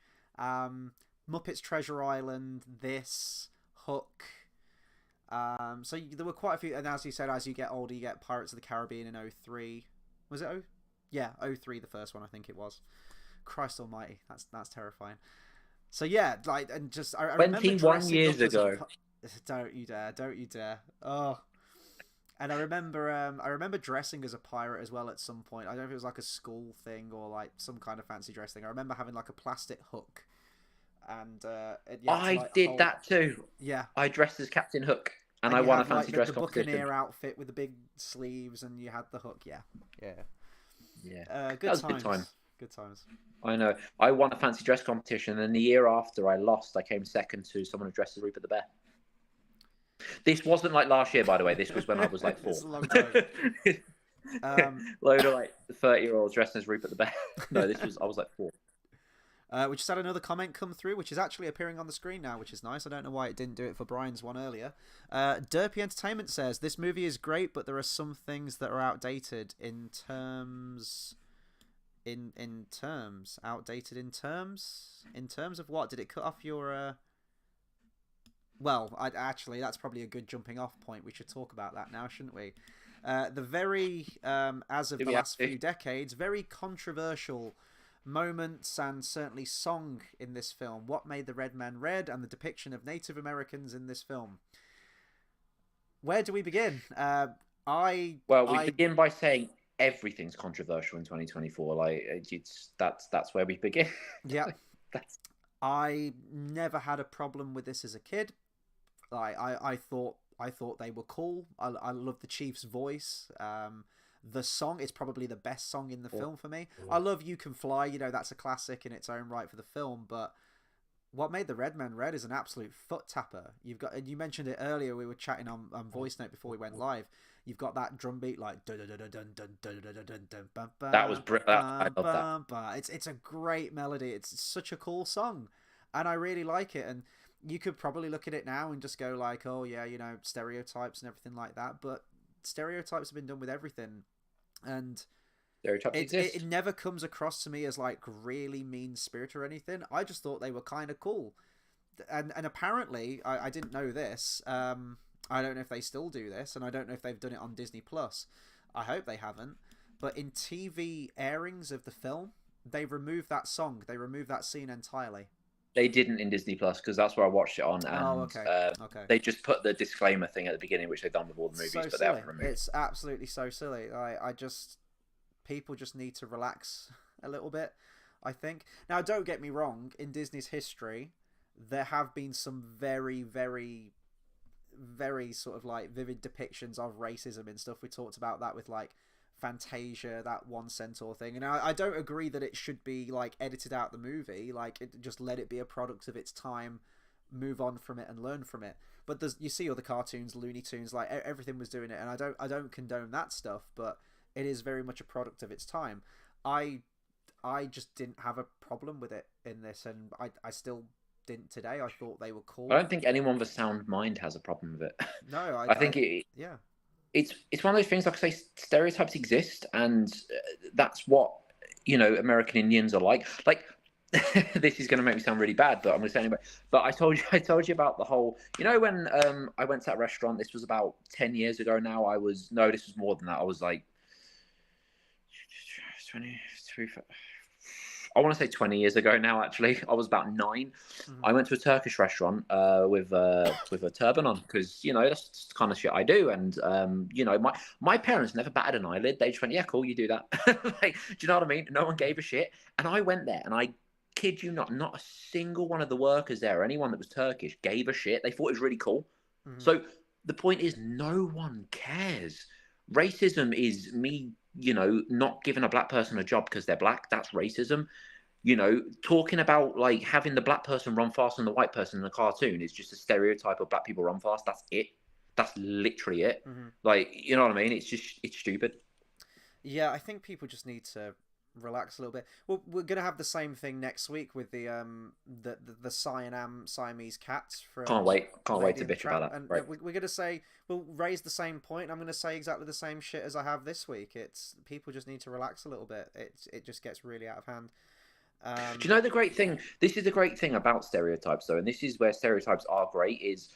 Muppets Treasure Island, this, Hook. So there were quite a few, and as you said, as you get older, you get Pirates of the Caribbean in 2003. Was it 2003, the first one, I think it was. Christ almighty, that's terrifying. So yeah, like, and just I remember 21 years ago. Don't you dare. Oh. And I remember dressing as a pirate as well at some point. I don't know if it was like a school thing or like some kind of fancy dress thing. I remember having like a plastic hook. And I did that too. Yeah, I dressed as Captain Hook, and I won a fancy dress competition. The Buccaneer outfit with the big sleeves, and you had the hook. Yeah. Good times. Good times. I know. I won a fancy dress competition, and the year after I lost, I came second to someone who dressed as Rupert the Bear. This wasn't like last year, by the way. This was when I was like 4. It's a long time. Load of like 30-year-olds dressed as Rupert the Bear. No, I was like 4. We just had another comment come through, which is actually appearing on the screen now, which is nice. I don't know why it didn't do it for Brian's one earlier. Derpy Entertainment says, this movie is great, but there are some things that are outdated in terms... Outdated in terms? In terms of what? Did it cut off your... Well, actually, that's probably a good jumping off point. We should talk about that now, shouldn't we? The very, as of the last few decades, very controversial moments and certainly song in this film. What made the red man red, and the depiction of Native Americans in this film. Where do we begin? We begin by saying everything's controversial in 2024. Like, that's where we begin. Yeah. I never had a problem with this as a kid. I thought they were cool. I loved the Chief's voice. the song is probably the best song in the film for me. I love You Can Fly, you know, that's a classic in its own right for the film, but what made the Red Man Red is an absolute foot tapper. You've got, and you mentioned it earlier, we were chatting on voice note before we went live. You've got that drum beat like dun dun dun dun dun dun dun dun dun bum That was bum I bum love that. bum bum. It's a great melody. It's such a cool song, and I really like it. And you could probably look at it now and just go like, oh yeah, you know, stereotypes and everything like that. But stereotypes have been done with everything, and Stereotypes it exist. never comes across to me as like really mean spirit or anything. I just thought they were kind of cool, and apparently I didn't know this. I don't know if they still do this, and I don't know if they've done it on Disney Plus. I hope they haven't. But in TV airings of the film, they removed that song. They removed that scene entirely. They didn't in Disney Plus because that's where I watched it on, Oh, and okay, okay. they just put the disclaimer thing at the beginning, which they've done with all the movies, So but they silly. haven't removed it. It's absolutely so silly. I just people just need to relax a little bit, I think. Now, don't get me wrong, in Disney's history, there have been some very, very, very sort of like vivid depictions of racism and stuff. We talked about that with like Fantasia, that one centaur thing. And I don't agree that it should be like edited out the movie. Like, just let it be a product of its time, move on from it and learn from it. But you see all the cartoons, Looney Tunes, like everything was doing it, and I don't condone that stuff, but it is very much a product of its time. I just didn't have a problem with it in this, and I still didn't today. I thought they were I cool. don't think anyone with a sound mind has a problem with it. No, I think yeah. it's one of those things. Like I say, stereotypes exist, and that's what American Indians are like. Like this is going to make me sound really bad, but I'm going to say anyway. But I told you about the whole. When I went to that restaurant. This was about 10 years ago now. This was more than that. I was like 20. I want to say 20 years ago now. Actually, I was about 9. Mm-hmm. I went to a Turkish restaurant with a turban on because that's the kind of shit I do. And my parents never batted an eyelid. They just went, "Yeah, cool, you do that." Like, do you know what I mean? No one gave a shit. And I went there, and I kid you not a single one of the workers there, or anyone that was Turkish, gave a shit. They thought it was really cool. Mm-hmm. So the point is, no one cares. Racism is me, not giving a black person a job because they're black. That's racism. Talking about like having the black person run faster than the white person in a cartoon is just a stereotype of black people run fast. That's it. That's literally it. Mm-hmm. Like, you know what I mean? It's stupid. Yeah, I think people just need to relax a little bit. Well, we're gonna have the same thing next week with the Siamese cats from Can't wait Lady to and the bitch about Tramp. that. And Right. we're gonna say we'll raise the same point. I'm gonna say exactly the same shit as I have this week. It's people just need to relax a little bit. It just gets really out of hand. Do you know the great thing? This is the great thing about stereotypes, though, and this is where stereotypes are great. Is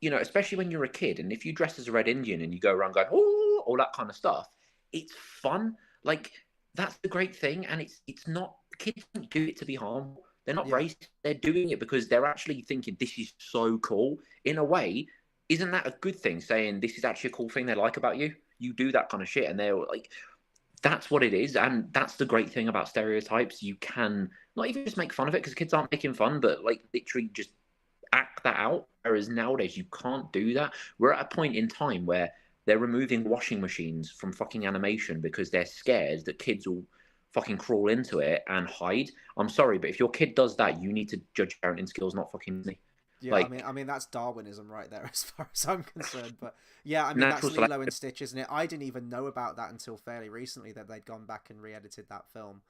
especially when you're a kid, and if you dress as a Red Indian and you go around going, "Oh," all that kind of stuff, it's fun. Like, that's the great thing, and it's not, kids don't do it to be harmful. They're not racist. They're doing it because they're actually thinking this is so cool. In a way, isn't that a good thing? Saying this is actually a cool thing they like about you. You do that kind of shit, and they're like, that's what it is, and that's the great thing about stereotypes. You can not even just make fun of it because kids aren't making fun, but like literally just act that out. Whereas nowadays you can't do that. We're at a point in time where they're removing washing machines from fucking animation because they're scared that kids will fucking crawl into it and hide. I'm sorry, but if your kid does that, you need to judge parenting skills, not fucking Disney. Yeah, Like, I mean that's Darwinism right there, as far as I'm concerned. But yeah, I mean that's natural Lilo selection. and Stitch, isn't it? I didn't even know about that until fairly recently that they'd gone back and re-edited that film.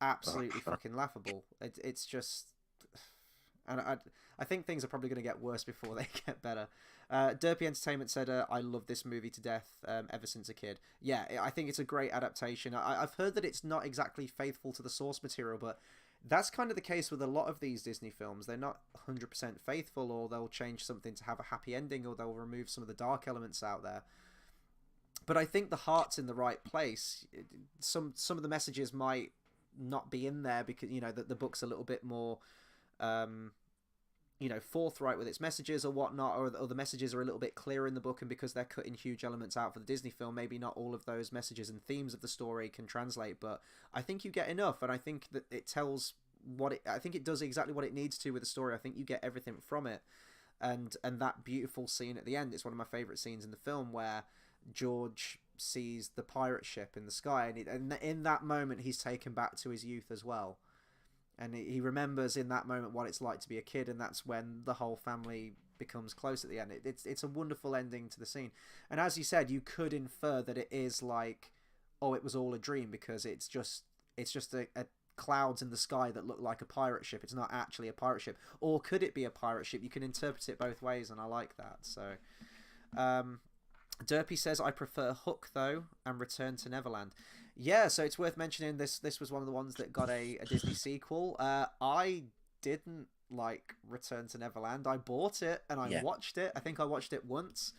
Absolutely fucking laughable. It's just, and I think things are probably going to get worse before they get better. Derpy Entertainment said, "I love this movie to death ever since a kid." Yeah, I think it's a great adaptation. I've heard that it's not exactly faithful to the source material, but that's kind of the case with a lot of these Disney films. They're not 100% faithful, or they'll change something to have a happy ending, or they'll remove some of the dark elements out there. But I think the heart's in the right place. Some of the messages might not be in there because the book's a little bit more forthright with its messages or whatnot, or the messages are a little bit clearer in the book, and because they're cutting huge elements out for the Disney film, maybe not all of those messages and themes of the story can translate, but I think you get enough, and I think that it tells I think it does exactly what it needs to with the story. I think you get everything from it, and that beautiful scene at the end, it's one of my favorite scenes in the film where George sees the pirate ship in the sky, and in that moment he's taken back to his youth as well, and he remembers in that moment what it's like to be a kid, and that's when the whole family becomes close at the end. It's a wonderful ending to the scene, and as you said, you could infer that it is like, oh, it was all a dream, because it's just a clouds in the sky that look like a pirate ship. It's not actually a pirate ship. Or could it be a pirate ship? You can interpret it both ways, and I like that. So Derpy says, I prefer Hook though, and Return to Neverland. Yeah, so it's worth mentioning this was one of the ones that got a Disney sequel. I didn't like Return to Neverland. I bought it and I watched it. I think I watched it once.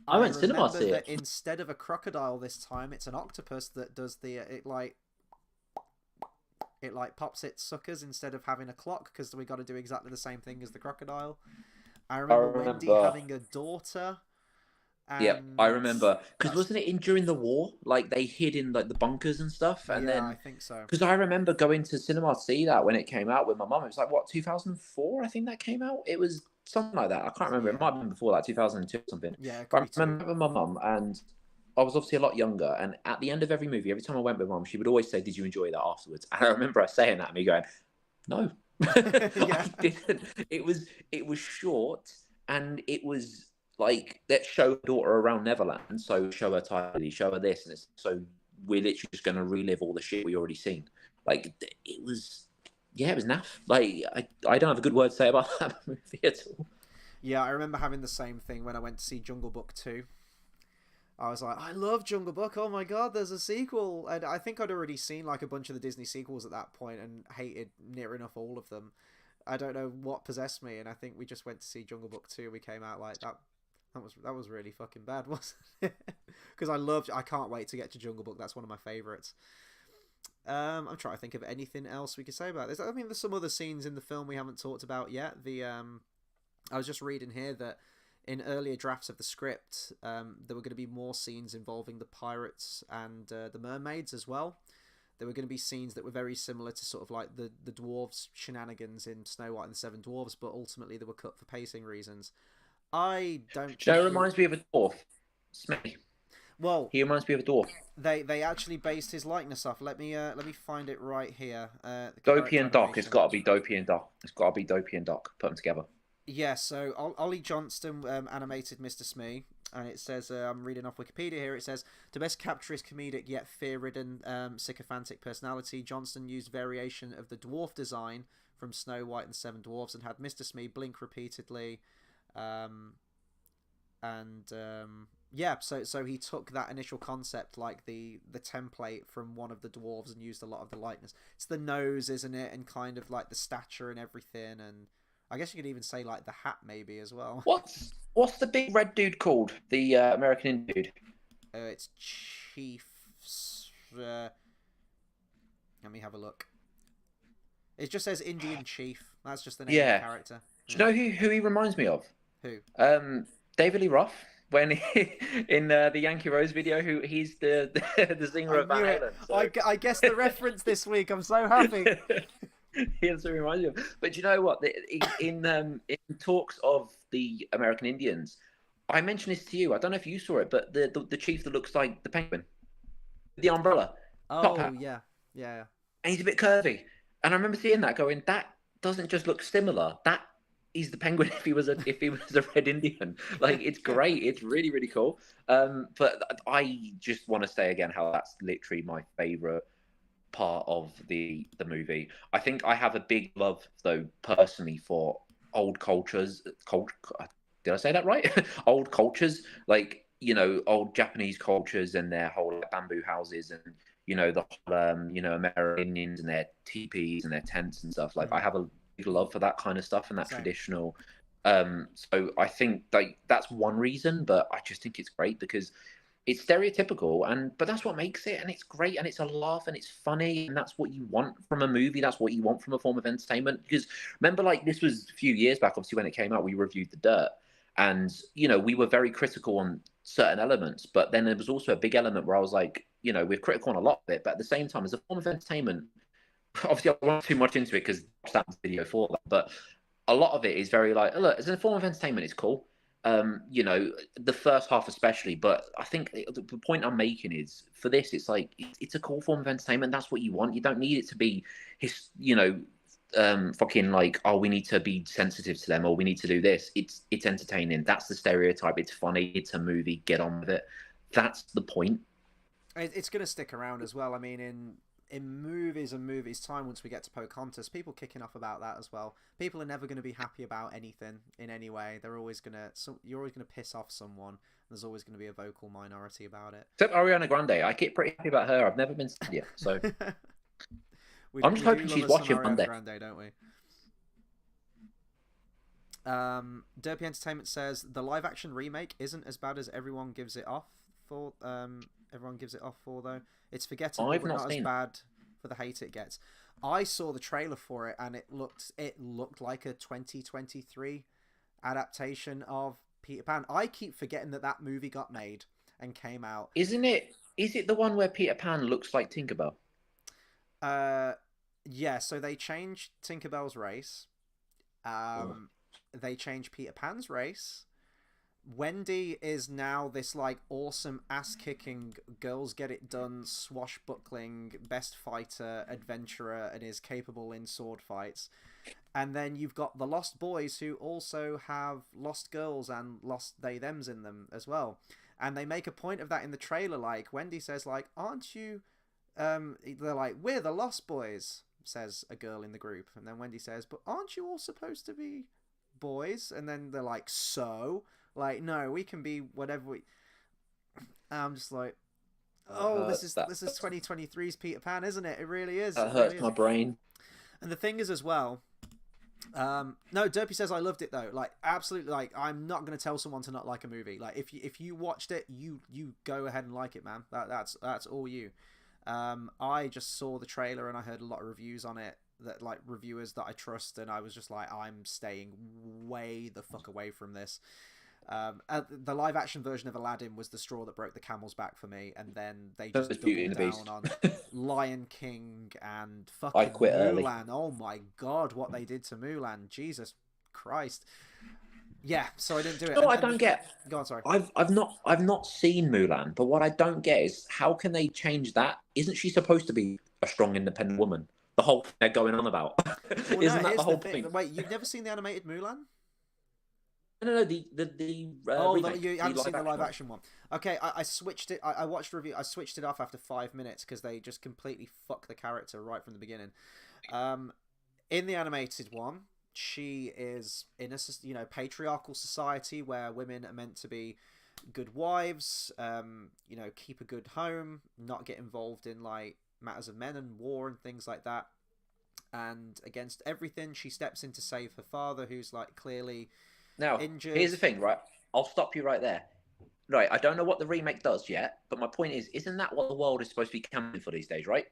I went cinema to see it. Instead of a crocodile this time, it's an octopus that does the it pops its suckers instead of having a clock, because we got to do exactly the same thing as the crocodile. I remember Wendy having a daughter. Yeah, I remember, because wasn't it in during the war? Like they hid in like the bunkers and stuff, and then I think so. Because I remember going to cinema to see that when it came out with my mum. It was like what, 2004? I think that came out. It was something like that. I can't remember. It might have been before that, 2002 or something. Yeah, but I remember with my mum, and I was obviously a lot younger. And at the end of every movie, every time I went with mum, she would always say, "Did you enjoy that afterwards?" And I remember her saying that, and me going, "No, I didn't." It was short, and it was like, let's show daughter around Neverland, so show her Tidy, show her this, and it's so we're literally just going to relive all the shit we already seen. Like it was naff. Like I don't have a good word to say about that movie at all. Yeah, I remember having the same thing when I went to see Jungle Book 2. I was like, I love Jungle Book. Oh my god, there's a sequel. And I think I'd already seen like a bunch of the Disney sequels at that point and hated near enough all of them. I don't know what possessed me, and I think we just went to see Jungle Book 2. We came out like that. That was really fucking bad, wasn't it? Because I can't wait to get to Jungle Book. That's one of my favourites. I'm trying to think of anything else we could say about this. I mean, there's some other scenes in the film we haven't talked about yet. I was just reading here that in earlier drafts of the script, there were going to be more scenes involving the pirates and the mermaids as well. There were going to be scenes that were very similar to sort of like the dwarves' shenanigans in Snow White and the Seven Dwarfs, but ultimately they were cut for pacing reasons. I don't. It reminds me of a dwarf. Smitty. Well, he reminds me of a dwarf. They actually based his likeness off. Let me find it right here. Dopey and Doc. It's got to be Dopey and Doc. Put them together. Yeah. So Ollie Johnston animated Mr. Smee, and it says I'm reading off Wikipedia here. It says to best capture his comedic yet fear-ridden, sycophantic personality, Johnston used variation of the dwarf design from Snow White and the Seven Dwarfs and had Mr. Smee blink repeatedly. So he took that initial concept, like the template from one of the dwarves, and used a lot of the likeness. It's the nose, isn't it, and kind of like the stature and everything, and I guess you could even say like the hat maybe as well. What's the big red dude called? The American Indian dude. It's Chief. Let me have a look. It just says Indian Chief. That's just the name of the character. Do you know who he reminds me of? Who? David Lee Roth. When in the Yankee Rose video, he's the singer of Van Halen. So. I guessed the reference this week. I'm so happy. He also reminds me of. But you know what? In talks of the American Indians, I mentioned this to you. I don't know if you saw it, but the chief that looks like the penguin, the umbrella. Oh yeah. And he's a bit curvy. And I remember seeing that, going, that doesn't just look similar. That he's the penguin if he was a red Indian. Like, it's great. It's really, really cool. But I just want to say again how that's literally my favorite part of the movie. I think I have a big love though personally for old cultures. Did I say that right? Old cultures, like, you know, old Japanese cultures and their whole like, bamboo houses, and you know the American Indians and their teepees and their tents and stuff. Like, I have a love for that kind of stuff and that traditional. So I think that's one reason, but I just think it's great because it's stereotypical, but that's what makes it, and it's great, and it's a laugh, and it's funny, and that's what you want from a movie. That's what you want from a form of entertainment. Because remember, like, this was a few years back, obviously, when it came out, we reviewed The Dirt, and you know, we were very critical on certain elements, but then there was also a big element where I was like, you know, we're critical on a lot of it, but at the same time, as a form of entertainment, obviously I won't too much into it because that's video for that, but a lot of it is very like, look, as a form of entertainment, it's cool. You know, the first half especially. But I think the point I'm making is for this, it's like it's a cool form of entertainment. That's what you want. You don't need it to be you know, fucking like, oh, we need to be sensitive to them or we need to do this. It's entertaining. That's the stereotype. It's funny. It's a movie. Get on with it. That's the point. It's going to stick around as well. I mean, in movies and movies time, once we get to Pocahontas, people kicking off about that as well. People are never going to be happy about anything in any way. They're always gonna you're always going to piss off someone. There's always going to be a vocal minority about it. Except Ariana Grande. I get pretty happy about her. I've never been sad yet, so I'm just hoping she's watching Monday. Grande, don't we? Derpy Entertainment says the live action remake isn't as bad as everyone gives it off for. Everyone gives it off for though. It's forgettable, but not as bad for the hate it gets. I saw the trailer for it, and it looked like a 2023 adaptation of Peter Pan. I keep forgetting that movie got made and came out. Isn't it? Is it the one where Peter Pan looks like Tinkerbell? Yeah. So they changed Tinkerbell's race. They changed Peter Pan's race. Wendy is now this like awesome ass-kicking, girls get it done, swashbuckling, best fighter, adventurer, and is capable in sword fights. And then you've got the Lost Boys, who also have lost girls and lost they-thems in them as well. And they make a point of that in the trailer. Like Wendy says, like, "Aren't you?" They're like, "We're the Lost Boys," says a girl in the group, and then Wendy says, "But aren't you all supposed to be boys?" And then they're like, "So." Like, no, we can be whatever we. I'm just like, oh, this is 2023's Peter Pan, isn't it? It really is. That hurts my brain. And the thing is, as well, no, Derpy says I loved it though. Like, absolutely. Like, I'm not gonna tell someone to not like a movie. Like, if you watched it, you go ahead and like it, man. That's all you. I just saw the trailer and I heard a lot of reviews on it. That like reviewers that I trust, and I was just like, I'm staying way the fuck away from this. The live action version of Aladdin was the straw that broke the camel's back for me, and then they just doubled down on Lion King and fucking Mulan. Early. Oh my god, what they did to Mulan! Jesus Christ! Yeah, so I didn't do it. No, I don't get. Go on, sorry. I've not seen Mulan, but what I don't get is how can they change that? Isn't she supposed to be a strong, independent woman? The whole thing they're going on about. Well, isn't that the whole thing? Wait, you've never seen the animated Mulan? No, the remake, you haven't seen the live action one. Okay, I switched it. I watched review. I switched it off after 5 minutes because they just completely fuck the character right from the beginning. In the animated one, she is in a patriarchal society where women are meant to be good wives. Keep a good home, not get involved in like matters of men and war and things like that. And against everything, she steps in to save her father, who's like clearly. Now, injured. Here's the thing, right? I'll stop you right there. Right, I don't know what the remake does yet, but my point is, isn't that what the world is supposed to be camping for these days, right?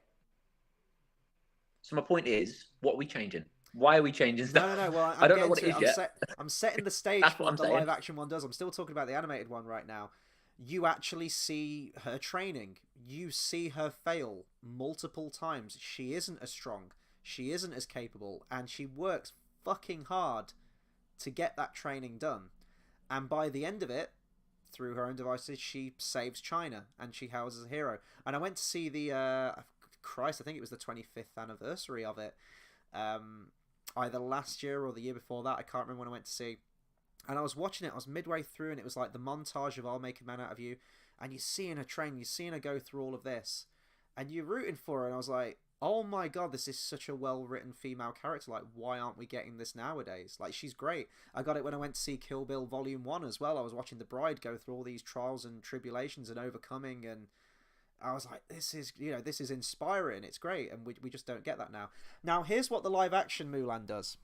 So my point is, what are we changing? Why are we changing stuff? No. Well, I don't know what it is yet. I'm setting the stage for what the live action one does. I'm still talking about the animated one right now. You actually see her training. You see her fail multiple times. She isn't as strong. She isn't as capable, and she works fucking hard to get that training done. And by the end of it, through her own devices, she saves China and she houses a hero. And I went to see the I think it was the 25th anniversary of it, either last year or the year before that. I can't remember when I went to see. And I was watching it, I was midway through, and it was like the montage of I'll Make a Man Out of You, and you're seeing her train, you're seeing her go through all of this, and you're rooting for her. And I was like, oh my god, this is such a well-written female character. Like, why aren't we getting this nowadays? Like, she's great. I got it when I went to see Kill Bill Volume 1 as well. I was watching the bride go through all these trials and tribulations and overcoming, and I was like, this is inspiring. It's great, and we just don't get that now. Now, here's what the live-action Mulan does.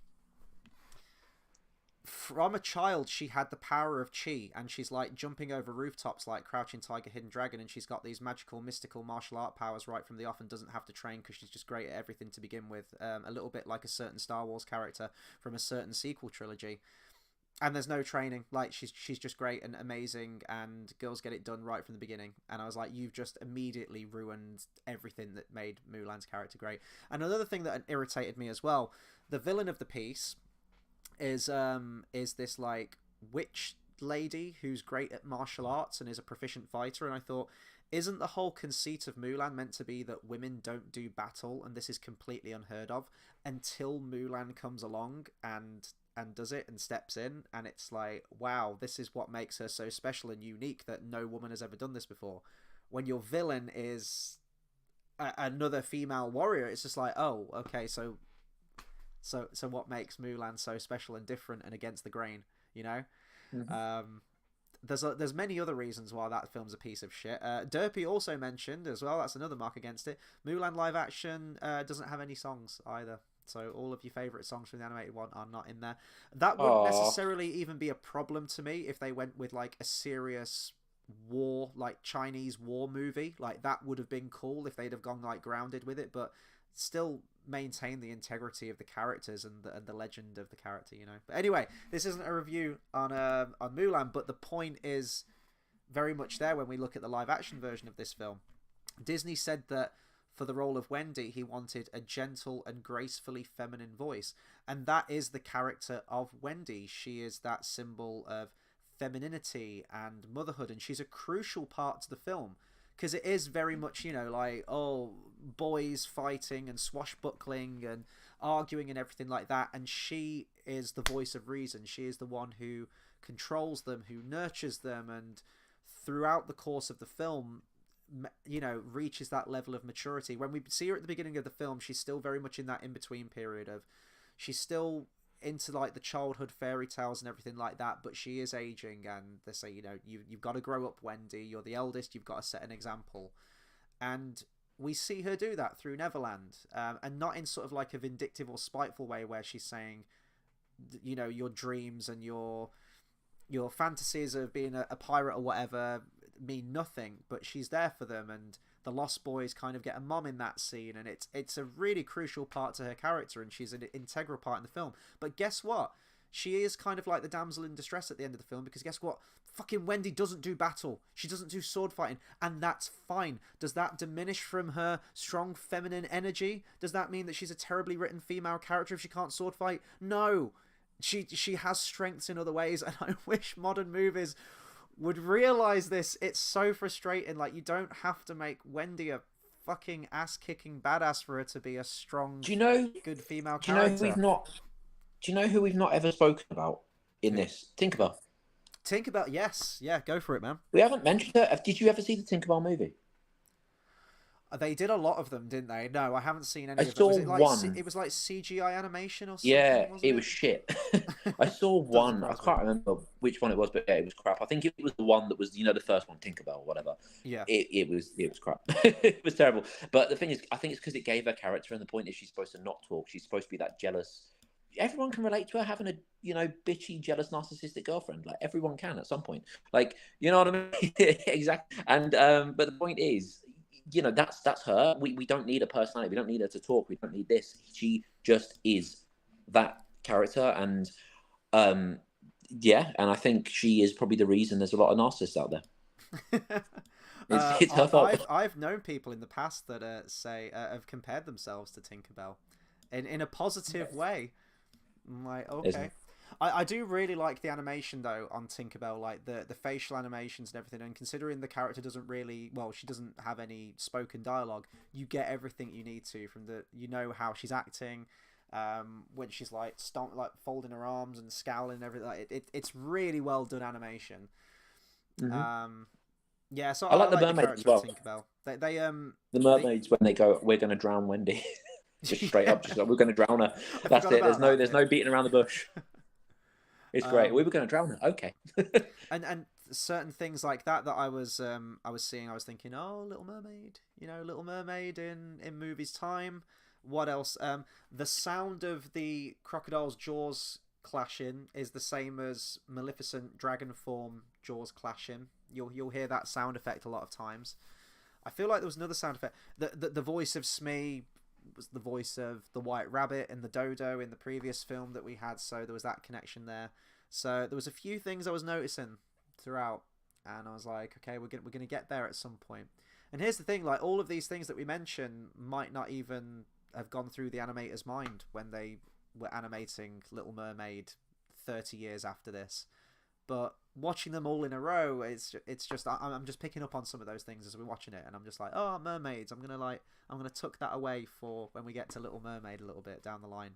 From a child, she had the power of chi, and she's like jumping over rooftops like Crouching Tiger, Hidden Dragon, and she's got these magical, mystical martial art powers right from the off, and doesn't have to train because she's just great at everything to begin with. A little bit like a certain Star Wars character from a certain sequel trilogy. And there's no training. Like, she's just great and amazing, and girls get it done right from the beginning. And I was like, you've just immediately ruined everything that made Mulan's character great. And another thing that irritated me as well, the villain of the piece is this like witch lady who's great at martial arts and is a proficient fighter, and I thought, isn't the whole conceit of Mulan meant to be that women don't do battle, and this is completely unheard of until Mulan comes along and does it and steps in, and it's like, wow, this is what makes her so special and unique, that no woman has ever done this before. When your villain is another female warrior, it's just like, oh, okay, so what makes Mulan so special and different and against the grain, you know? Mm-hmm. There's many other reasons why that film's a piece of shit. Derpy also mentioned as well, that's another mark against it, Mulan live action doesn't have any songs either. So all of your favourite songs from the animated one are not in there. That wouldn't necessarily even be a problem to me if they went with like a serious war, like Chinese war movie. Like that would have been cool if they'd have gone like grounded with it, but still maintain the integrity of the characters and the legend of the character, you know. But anyway, this isn't a review on Mulan, but the point is very much there when we look at the live action version of this film. Disney said that for the role of Wendy, he wanted a gentle and gracefully feminine voice, and that is the character of Wendy. She is that symbol of femininity and motherhood, and she's a crucial part to the film, because it is very much, you know, like, oh, boys fighting and swashbuckling and arguing and everything like that, and she is the voice of reason. She is the one who controls them, who nurtures them, and throughout the course of the film, you know, reaches that level of maturity. When we see her at the beginning of the film, she's still very much in that in-between period of, she's still into like the childhood fairy tales and everything like that, but she is aging, and they say, you know, you've got to grow up, Wendy, you're the eldest, you've got to set an example. And we see her do that through Neverland, and not in sort of like a vindictive or spiteful way where she's saying, you know, your dreams and your fantasies of being a pirate or whatever mean nothing, but she's there for them, and the Lost Boys kind of get a mom in that scene, and it's a really crucial part to her character, and she's an integral part in the film. But guess what? She is kind of like the damsel in distress at the end of the film, because guess what? Fucking Wendy doesn't do battle. She doesn't do sword fighting, and that's fine. Does that diminish from her strong feminine energy? Does that mean that she's a terribly written female character if she can't sword fight? No. She has strengths in other ways, and I wish modern movies would realize this. It's so frustrating. Like, you don't have to make Wendy a fucking ass-kicking badass for her to be a strong, good female character. Do you know who we've not ever spoken about in this? Tinkerbell. Tinkerbell, yes. Yeah, go for it, man. We haven't mentioned her. Did you ever see the Tinkerbell movie? They did a lot of them, didn't they? No, I haven't seen any of them. Saw Was it like one. It was like CGI animation or something? Yeah, wasn't it was shit. I saw one. I can't remember which one it was, but yeah, it was crap. I think it was the one that was, you know, the first one, Tinkerbell or whatever. Yeah. It was crap. It was terrible. But the thing is, I think it's because it gave her character, and the point is she's supposed to not talk. She's supposed to be that jealous. Everyone can relate to her having a, you know, bitchy, jealous, narcissistic girlfriend. Like, everyone can at some point. Like, you know what I mean? Exactly. And but the point is, you know, that's her. We don't need a personality. We don't need her to talk. We don't need this. She just is that character, and yeah. And I think she is probably the reason there's a lot of narcissists out there. It's her fault. I've known people in the past that say have compared themselves to Tinkerbell in a positive way. I'm like, okay. I do really like the animation though on Tinkerbell, like the facial animations and everything, and considering the character doesn't really, well, she doesn't have any spoken dialogue, you get everything you need to from you know how she's acting, when she's like folding her arms and scowling and everything. Like, it's really well done animation. Mm-hmm. Yeah, so I like the mermaids as well. Tinkerbell. The mermaids, when they go, we're going to drown Wendy. Just straight up, just like, we're going to drown her. That's it. There's no beating around the bush. It's great. We were going to drown her. Okay. and certain things like that I was seeing, I was thinking, oh, Little Mermaid, you know, Little Mermaid in movies time. What else? The sound of the crocodile's jaws clashing is the same as Maleficent dragon form jaws clashing. You'll hear that sound effect a lot of times. I feel like there was another sound effect. The voice of Smee was the voice of the White Rabbit and the Dodo in the previous film that we had, so there was that connection there. So there was a few things I was noticing throughout, and I was like, okay, we're gonna get there at some point. And here's the thing, like, all of these things that we mention might not even have gone through the animator's mind when they were animating Little Mermaid 30 years after this. But watching them all in a row, it's just I'm just picking up on some of those things as we're watching it, and I'm just like, oh, mermaids. I'm gonna tuck that away for when we get to Little Mermaid a little bit down the line.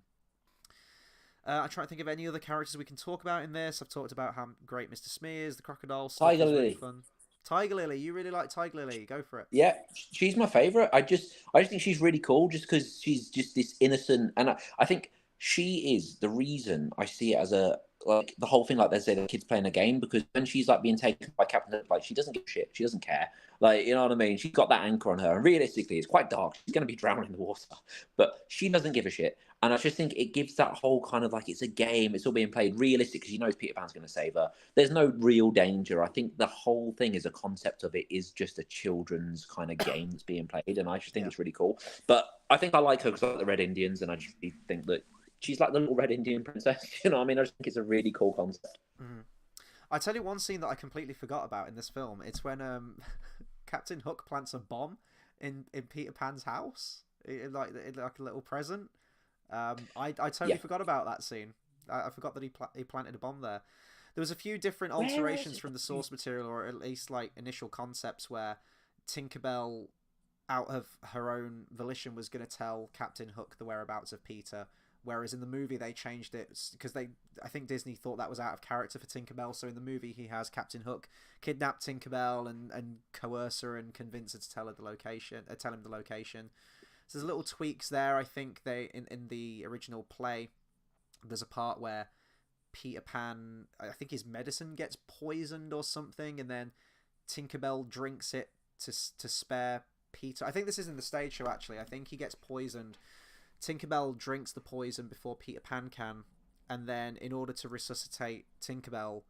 I try to think of any other characters we can talk about in this. I've talked about how great Mr. Smee is. The crocodile stuff Tiger was really Lily. fun. Tiger Lily, you really like Tiger Lily? Go for it. Yeah, she's my favorite. I just think she's really cool, just because she's just this innocent, and I think she is the reason I see it as a like the whole thing. Like they say, the kids playing a game, because when she's like being taken by Captain Hook, like she doesn't give a shit. She doesn't care. Like, you know what I mean? She's got that anchor on her, and realistically, it's quite dark. She's going to be drowning in the water, but she doesn't give a shit. And I just think it gives that whole kind of like, it's a game. It's all being played realistic, because Peter Pan's going to save her. There's no real danger. I think the whole thing as a concept of it is just a children's kind of game that's being played, and I just think it's really cool. But I think I like her because I like the Red Indians, and I just think that she's like the little Red Indian princess. You know what I mean? I just think it's a really cool concept. Mm. I tell you one scene that I completely forgot about in this film. It's when Captain Hook plants a bomb in Peter Pan's house, like a little present. I totally forgot about that scene. I forgot that he planted a bomb there. There was a few different alterations from the source material, or at least like initial concepts, where Tinkerbell, out of her own volition, was going to tell Captain Hook the whereabouts of Peter. Whereas in the movie they changed it because I think Disney thought that was out of character for Tinkerbell. So in the movie he has Captain Hook kidnap Tinkerbell and coerce her and convince her to tell him the location. So there's little tweaks there. I think in the original play, there's a part where Peter Pan, I think his medicine gets poisoned or something, and then Tinkerbell drinks it to spare Peter. I think this is in the stage show actually. I think he gets poisoned. Tinkerbell drinks the poison before Peter Pan can, and then in order to resuscitate Tinkerbell,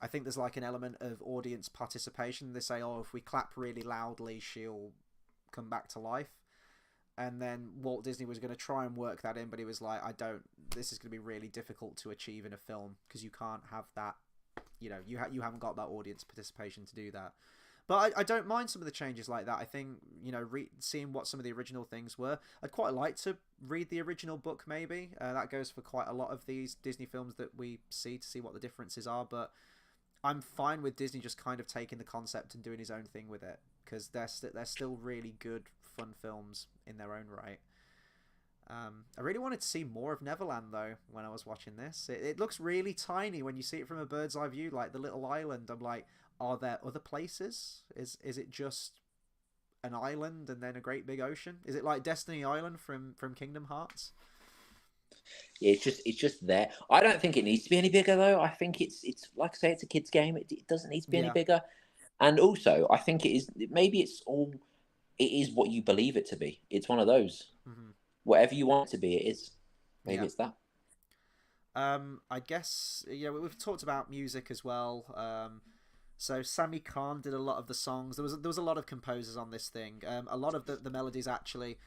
I think there's like an element of audience participation. They say, oh, if we clap really loudly, she'll come back to life. And then Walt Disney was going to try and work that in, but he was like, this is going to be really difficult to achieve in a film, because you can't have that, you haven't got that audience participation to do that. But I don't mind some of the changes like that. I think, seeing what some of the original things were. I'd quite like to read the original book, maybe. That goes for quite a lot of these Disney films that we see, to see what the differences are. But I'm fine with Disney just kind of taking the concept and doing his own thing with it, because they're still really good, fun films in their own right. I really wanted to see more of Neverland, though, when I was watching this. It looks really tiny when you see it from a bird's eye view, like the little island. I'm like, are there other places? Is it just an island and then a great big ocean? Is it like Destiny Island from Kingdom Hearts? Yeah, it's just there. I don't think it needs to be any bigger, though. I think it's like I say, it's a kids' game. It doesn't need to be any bigger. And also, I think it is. Maybe it is what you believe it to be. It's one of those. Mm-hmm. Whatever you want it to be, it is. Maybe it's that. I guess we've talked about music as well. So Sami Khan did a lot of the songs. There was a lot of composers on this thing. A lot of the melodies, actually,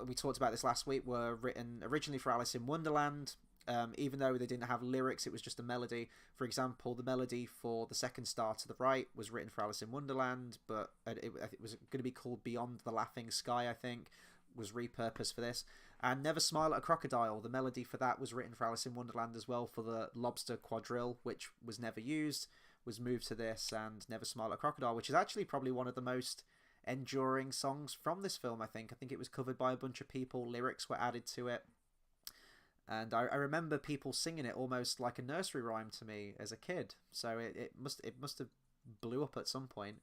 we talked about this last week, were written originally for Alice in Wonderland. Even though they didn't have lyrics, it was just a melody. For example, the melody for The Second Star to the Right was written for Alice in Wonderland, but it was going to be called Beyond the Laughing Sky, I think, was repurposed for this. And Never Smile at a Crocodile, the melody for that was written for Alice in Wonderland as well, for the Lobster Quadrille, which was never used, was moved to this. And Never Smile at a Crocodile, which is actually probably one of the most enduring songs from this film, I think. I think it was covered by a bunch of people, lyrics were added to it. And I remember people singing it almost like a nursery rhyme to me as a kid. So it must have blew up at some point.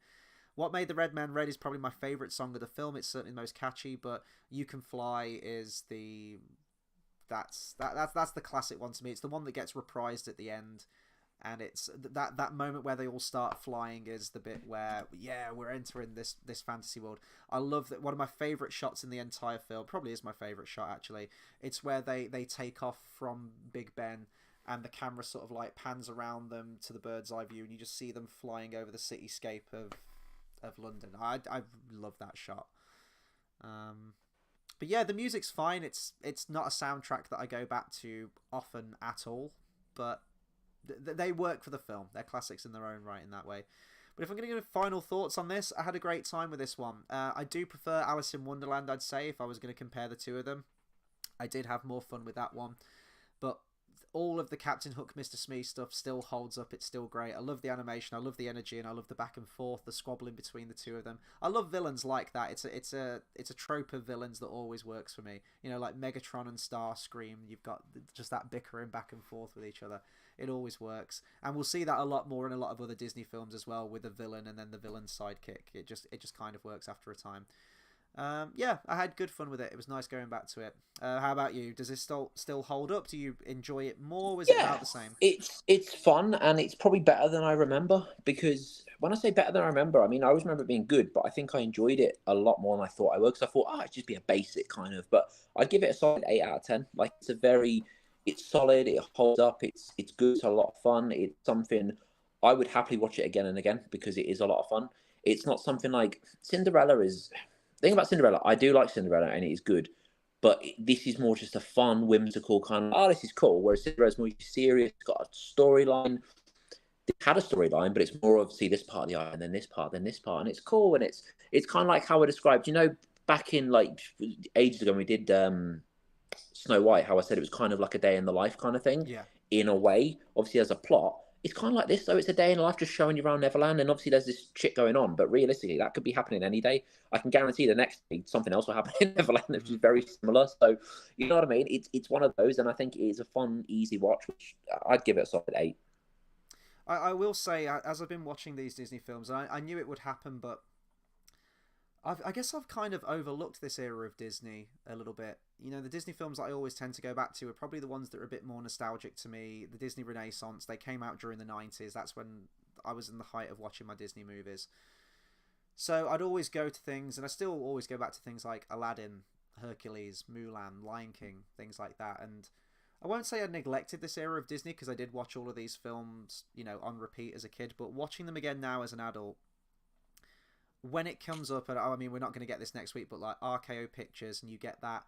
What Made the Red Man Red is probably my favourite song of the film. It's certainly the most catchy, but You Can Fly is that's the classic one to me. It's the one that gets reprised at the end. And it's that moment where they all start flying is the bit where, we're entering this fantasy world. I love that. One of my favourite shots in the entire film, probably is my favourite shot actually. It's where they take off from Big Ben, and the camera sort of like pans around them to the bird's eye view, and you just see them flying over the cityscape of London. I love that shot. But yeah, the music's fine. It's not a soundtrack that I go back to often at all, but they work for the film. They're classics in their own right in that way. But if I'm going to give final thoughts on this, I had a great time with this one. I do prefer Alice in Wonderland, I'd say, if I was going to compare the two of them. I did have more fun with that one. But all of the Captain Hook, Mr. Smee stuff still holds up. It's still great. I love the animation. I love the energy, and I love the back and forth, the squabbling between the two of them. I love villains like that. It's a trope of villains that always works for me. You know, like Megatron and Starscream. You've got just that bickering back and forth with each other. It always works, and we'll see that a lot more in a lot of other Disney films as well, with the villain and then the villain's sidekick. It just kind of works after a time. Yeah, I had good fun with it. It was nice going back to it. How about you? Does this still hold up? Do you enjoy it more? Was it Yeah, about the same? it's fun, and it's probably better than I remember. Because when I say better than I remember, I mean I always remember it being good, but I think I enjoyed it a lot more than I thought I would. Because I thought, oh, it'd just be a basic kind of. But I'd give it a solid 8 out of 10. Like it's solid. It holds up. It's good. It's a lot of fun. It's something I would happily watch it again and again because it is a lot of fun. It's not something like Cinderella is. The thing about Cinderella, I do like Cinderella, and it is good. But this is more just a fun, whimsical kind of, oh, this is cool. Whereas Cinderella's more serious, it's got a storyline. It had a storyline, but it's more of, see, this part of the island, then this part, then this part. And it's cool. And it's kind of like how I described, back in like ages ago when we did Snow White, how I said it was kind of like a day in the life kind of thing. Yeah. In a way, obviously, as a plot. It's kind of like this, though. It's a day in life just showing you around Neverland. And obviously, there's this shit going on. But realistically, that could be happening any day. I can guarantee the next day something else will happen in Neverland, which is very similar. So, you know what I mean? It's one of those. And I think it is a fun, easy watch, which I'd give it a solid 8. I will say, as I've been watching these Disney films, I knew it would happen, but I guess I've kind of overlooked this era of Disney a little bit. You know, the Disney films that I always tend to go back to are probably the ones that are a bit more nostalgic to me. The Disney Renaissance, they came out during the 90s. That's when I was in the height of watching my Disney movies. So I'd always go to things, and I still always go back to things like Aladdin, Hercules, Mulan, Lion King, things like that. And I won't say I neglected this era of Disney because I did watch all of these films, on repeat as a kid. But watching them again now as an adult, when it comes up, and I mean, we're not going to get this next week, but like RKO Pictures, and you get that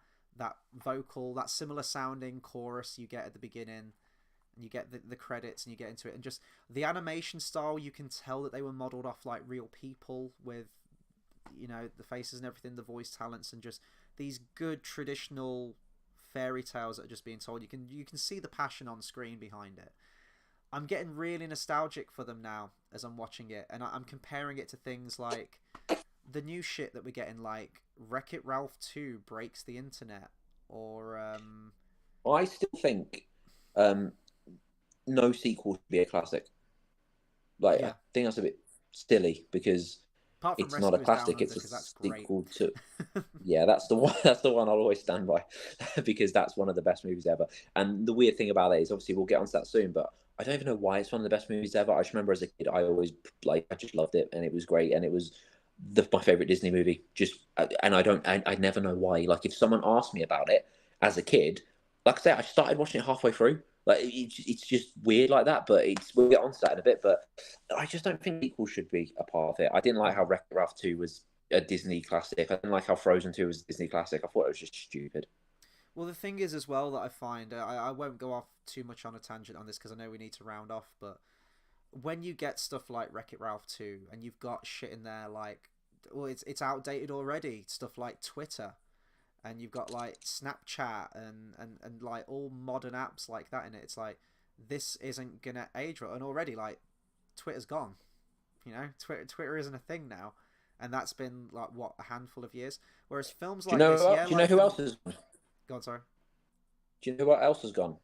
vocal, that similar sounding chorus you get at the beginning, and you get the credits, and you get into it, and just the animation style, you can tell that they were modeled off like real people with, the faces and everything, the voice talents, and just these good traditional fairy tales that are just being told. You can see the passion on screen behind it. I'm getting really nostalgic for them now as I'm watching it, and I'm comparing it to things like the new shit that we're getting, like Wreck-It Ralph 2 breaks the internet, or I still think no sequel should be a classic. Like, yeah. I think that's a bit silly because Apart from it's not a Rescue Us Down classic. Under, It's a 'cause that's great. sequel to. Yeah, that's the one. That's the one I'll always stand by because that's one of the best movies ever. And the weird thing about that is, obviously, we'll get onto that soon, but I don't even know why it's one of the best movies ever. I just remember as a kid, I just loved it, and it was great, and it was my favorite Disney movie. And I never know why. Like, if someone asked me about it as a kid, like I say, I started watching it halfway through. Like, it's just weird like that. But we'll get onto that in a bit. But I just don't think sequel should be a part of it. I didn't like how Wreck-It Ralph 2 was a Disney classic. I didn't like how Frozen 2 was a Disney classic. I thought it was just stupid. Well, the thing is as well that I find, I won't go off too much on a tangent on this because I know we need to round off, but when you get stuff like Wreck-It Ralph 2 and you've got shit in there like, well, it's outdated already, stuff like Twitter, and you've got like Snapchat and like all modern apps like that in it, it's like, this isn't gonna age well. And already, like, Twitter's gone. Twitter isn't a thing now, and that's been like, what, a handful of years. Whereas films like this, do you know who else is? Go on, sorry. Do you know what else has gone?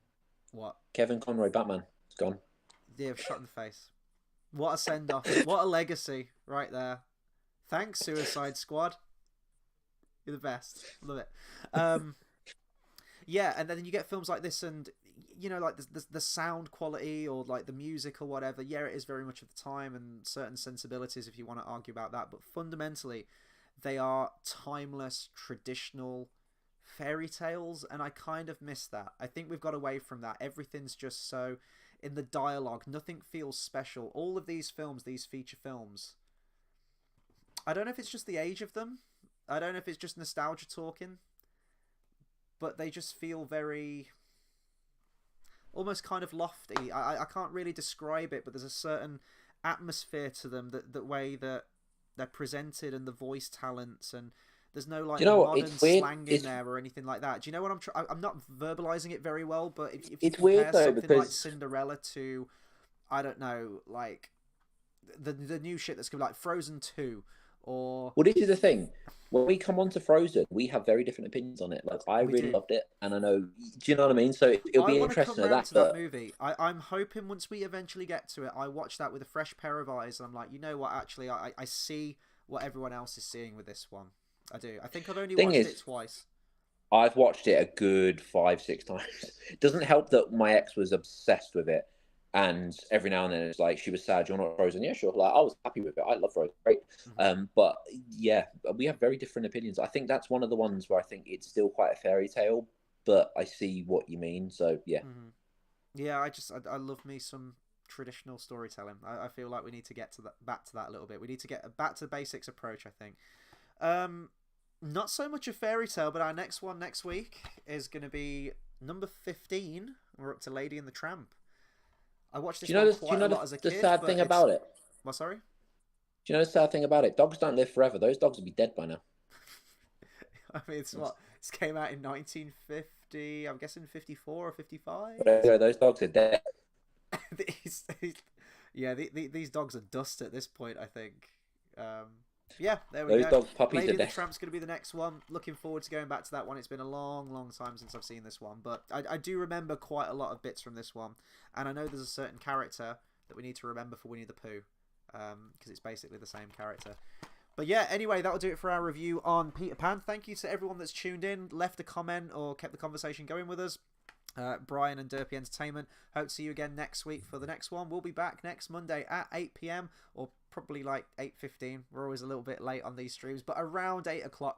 What? Kevin Conroy, Batman. It's gone. Yeah, shot in the face. What a send off! What a legacy right there. Thanks, Suicide Squad. You're the best. Love it. Yeah, and then you get films like this, and like the sound quality or like the music or whatever. Yeah, it is very much of the time and certain sensibilities if you want to argue about that. But fundamentally, they are timeless, traditional fairy tales, and I kind of miss that. I think we've got away from that. Everything's just so in the dialogue. Nothing feels special. All of these films, these feature films, I don't know if it's just the age of them. I don't know if it's just nostalgia talking, but they just feel very almost kind of lofty. I can't really describe it, but there's a certain atmosphere to them, that way that they're presented, and the voice talents, and There's no like Do you know what? modern It's weird. slang in there or anything like that. Do you know what I'm not verbalizing it very well, but if you It's weird compare though something like because Cinderella to, I don't know, like the new shit that's coming, like Frozen 2, or well, this is the thing. When we come on to Frozen, we have very different opinions on it. Like I we really do. loved it, and I know. Do you know what I mean? So it'll I be want to come interesting at round that. to that But movie. I'm hoping once we eventually get to it, I watch that with a fresh pair of eyes, and I'm like, you know what? Actually, I see what everyone else is seeing with this one. I do. I think I've only thing watched it is, twice. I've watched it a good 5, 6 times. It doesn't help that my ex was obsessed with it, and every now and then it's like she was sad. Do you want Frozen? Yeah, sure. Like I was happy with it. I love Frozen. Great. Hmm. But yeah, we have very different opinions. I think that's one of the ones where I think it's still quite a fairy tale, but I see what you mean. So yeah. Hmm. Yeah, I love me some traditional storytelling. I feel like we need to get to that back to that a little bit. We need to get back to the basics approach, I think. Um, Not so much a fairy tale, but our next one next week is going to be number 15. We're up to Lady and the Tramp. I watched Do this you know one this? Do you quite a know lot as a the kid, sad but thing it's... about it? Well, sorry? Do you know the sad thing about it? Dogs don't live forever. Those dogs would be dead by now. I mean, it's what? This came out in 1950, I'm guessing 54 or 55? But anyway, those dogs are dead. Yeah, these dogs are dust at this point, I think. Yeah, there we Those go. dogs, puppies Lady are and the dead. Tramp's going to be the next one. Looking forward to going back to that one. It's been a long, long time since I've seen this one, but I do remember quite a lot of bits from this one, and I know there's a certain character that we need to remember for Winnie the Pooh, because it's basically the same character. But yeah, anyway, that'll do it for our review on Peter Pan. Thank you to everyone that's tuned in, left a comment, or kept the conversation going with us. Brian and Derpy Entertainment. Hope to see you again next week for the next one. We'll be back next Monday at 8 p.m. or probably like 8:15. We're always a little bit late on these streams, but around 8 o'clock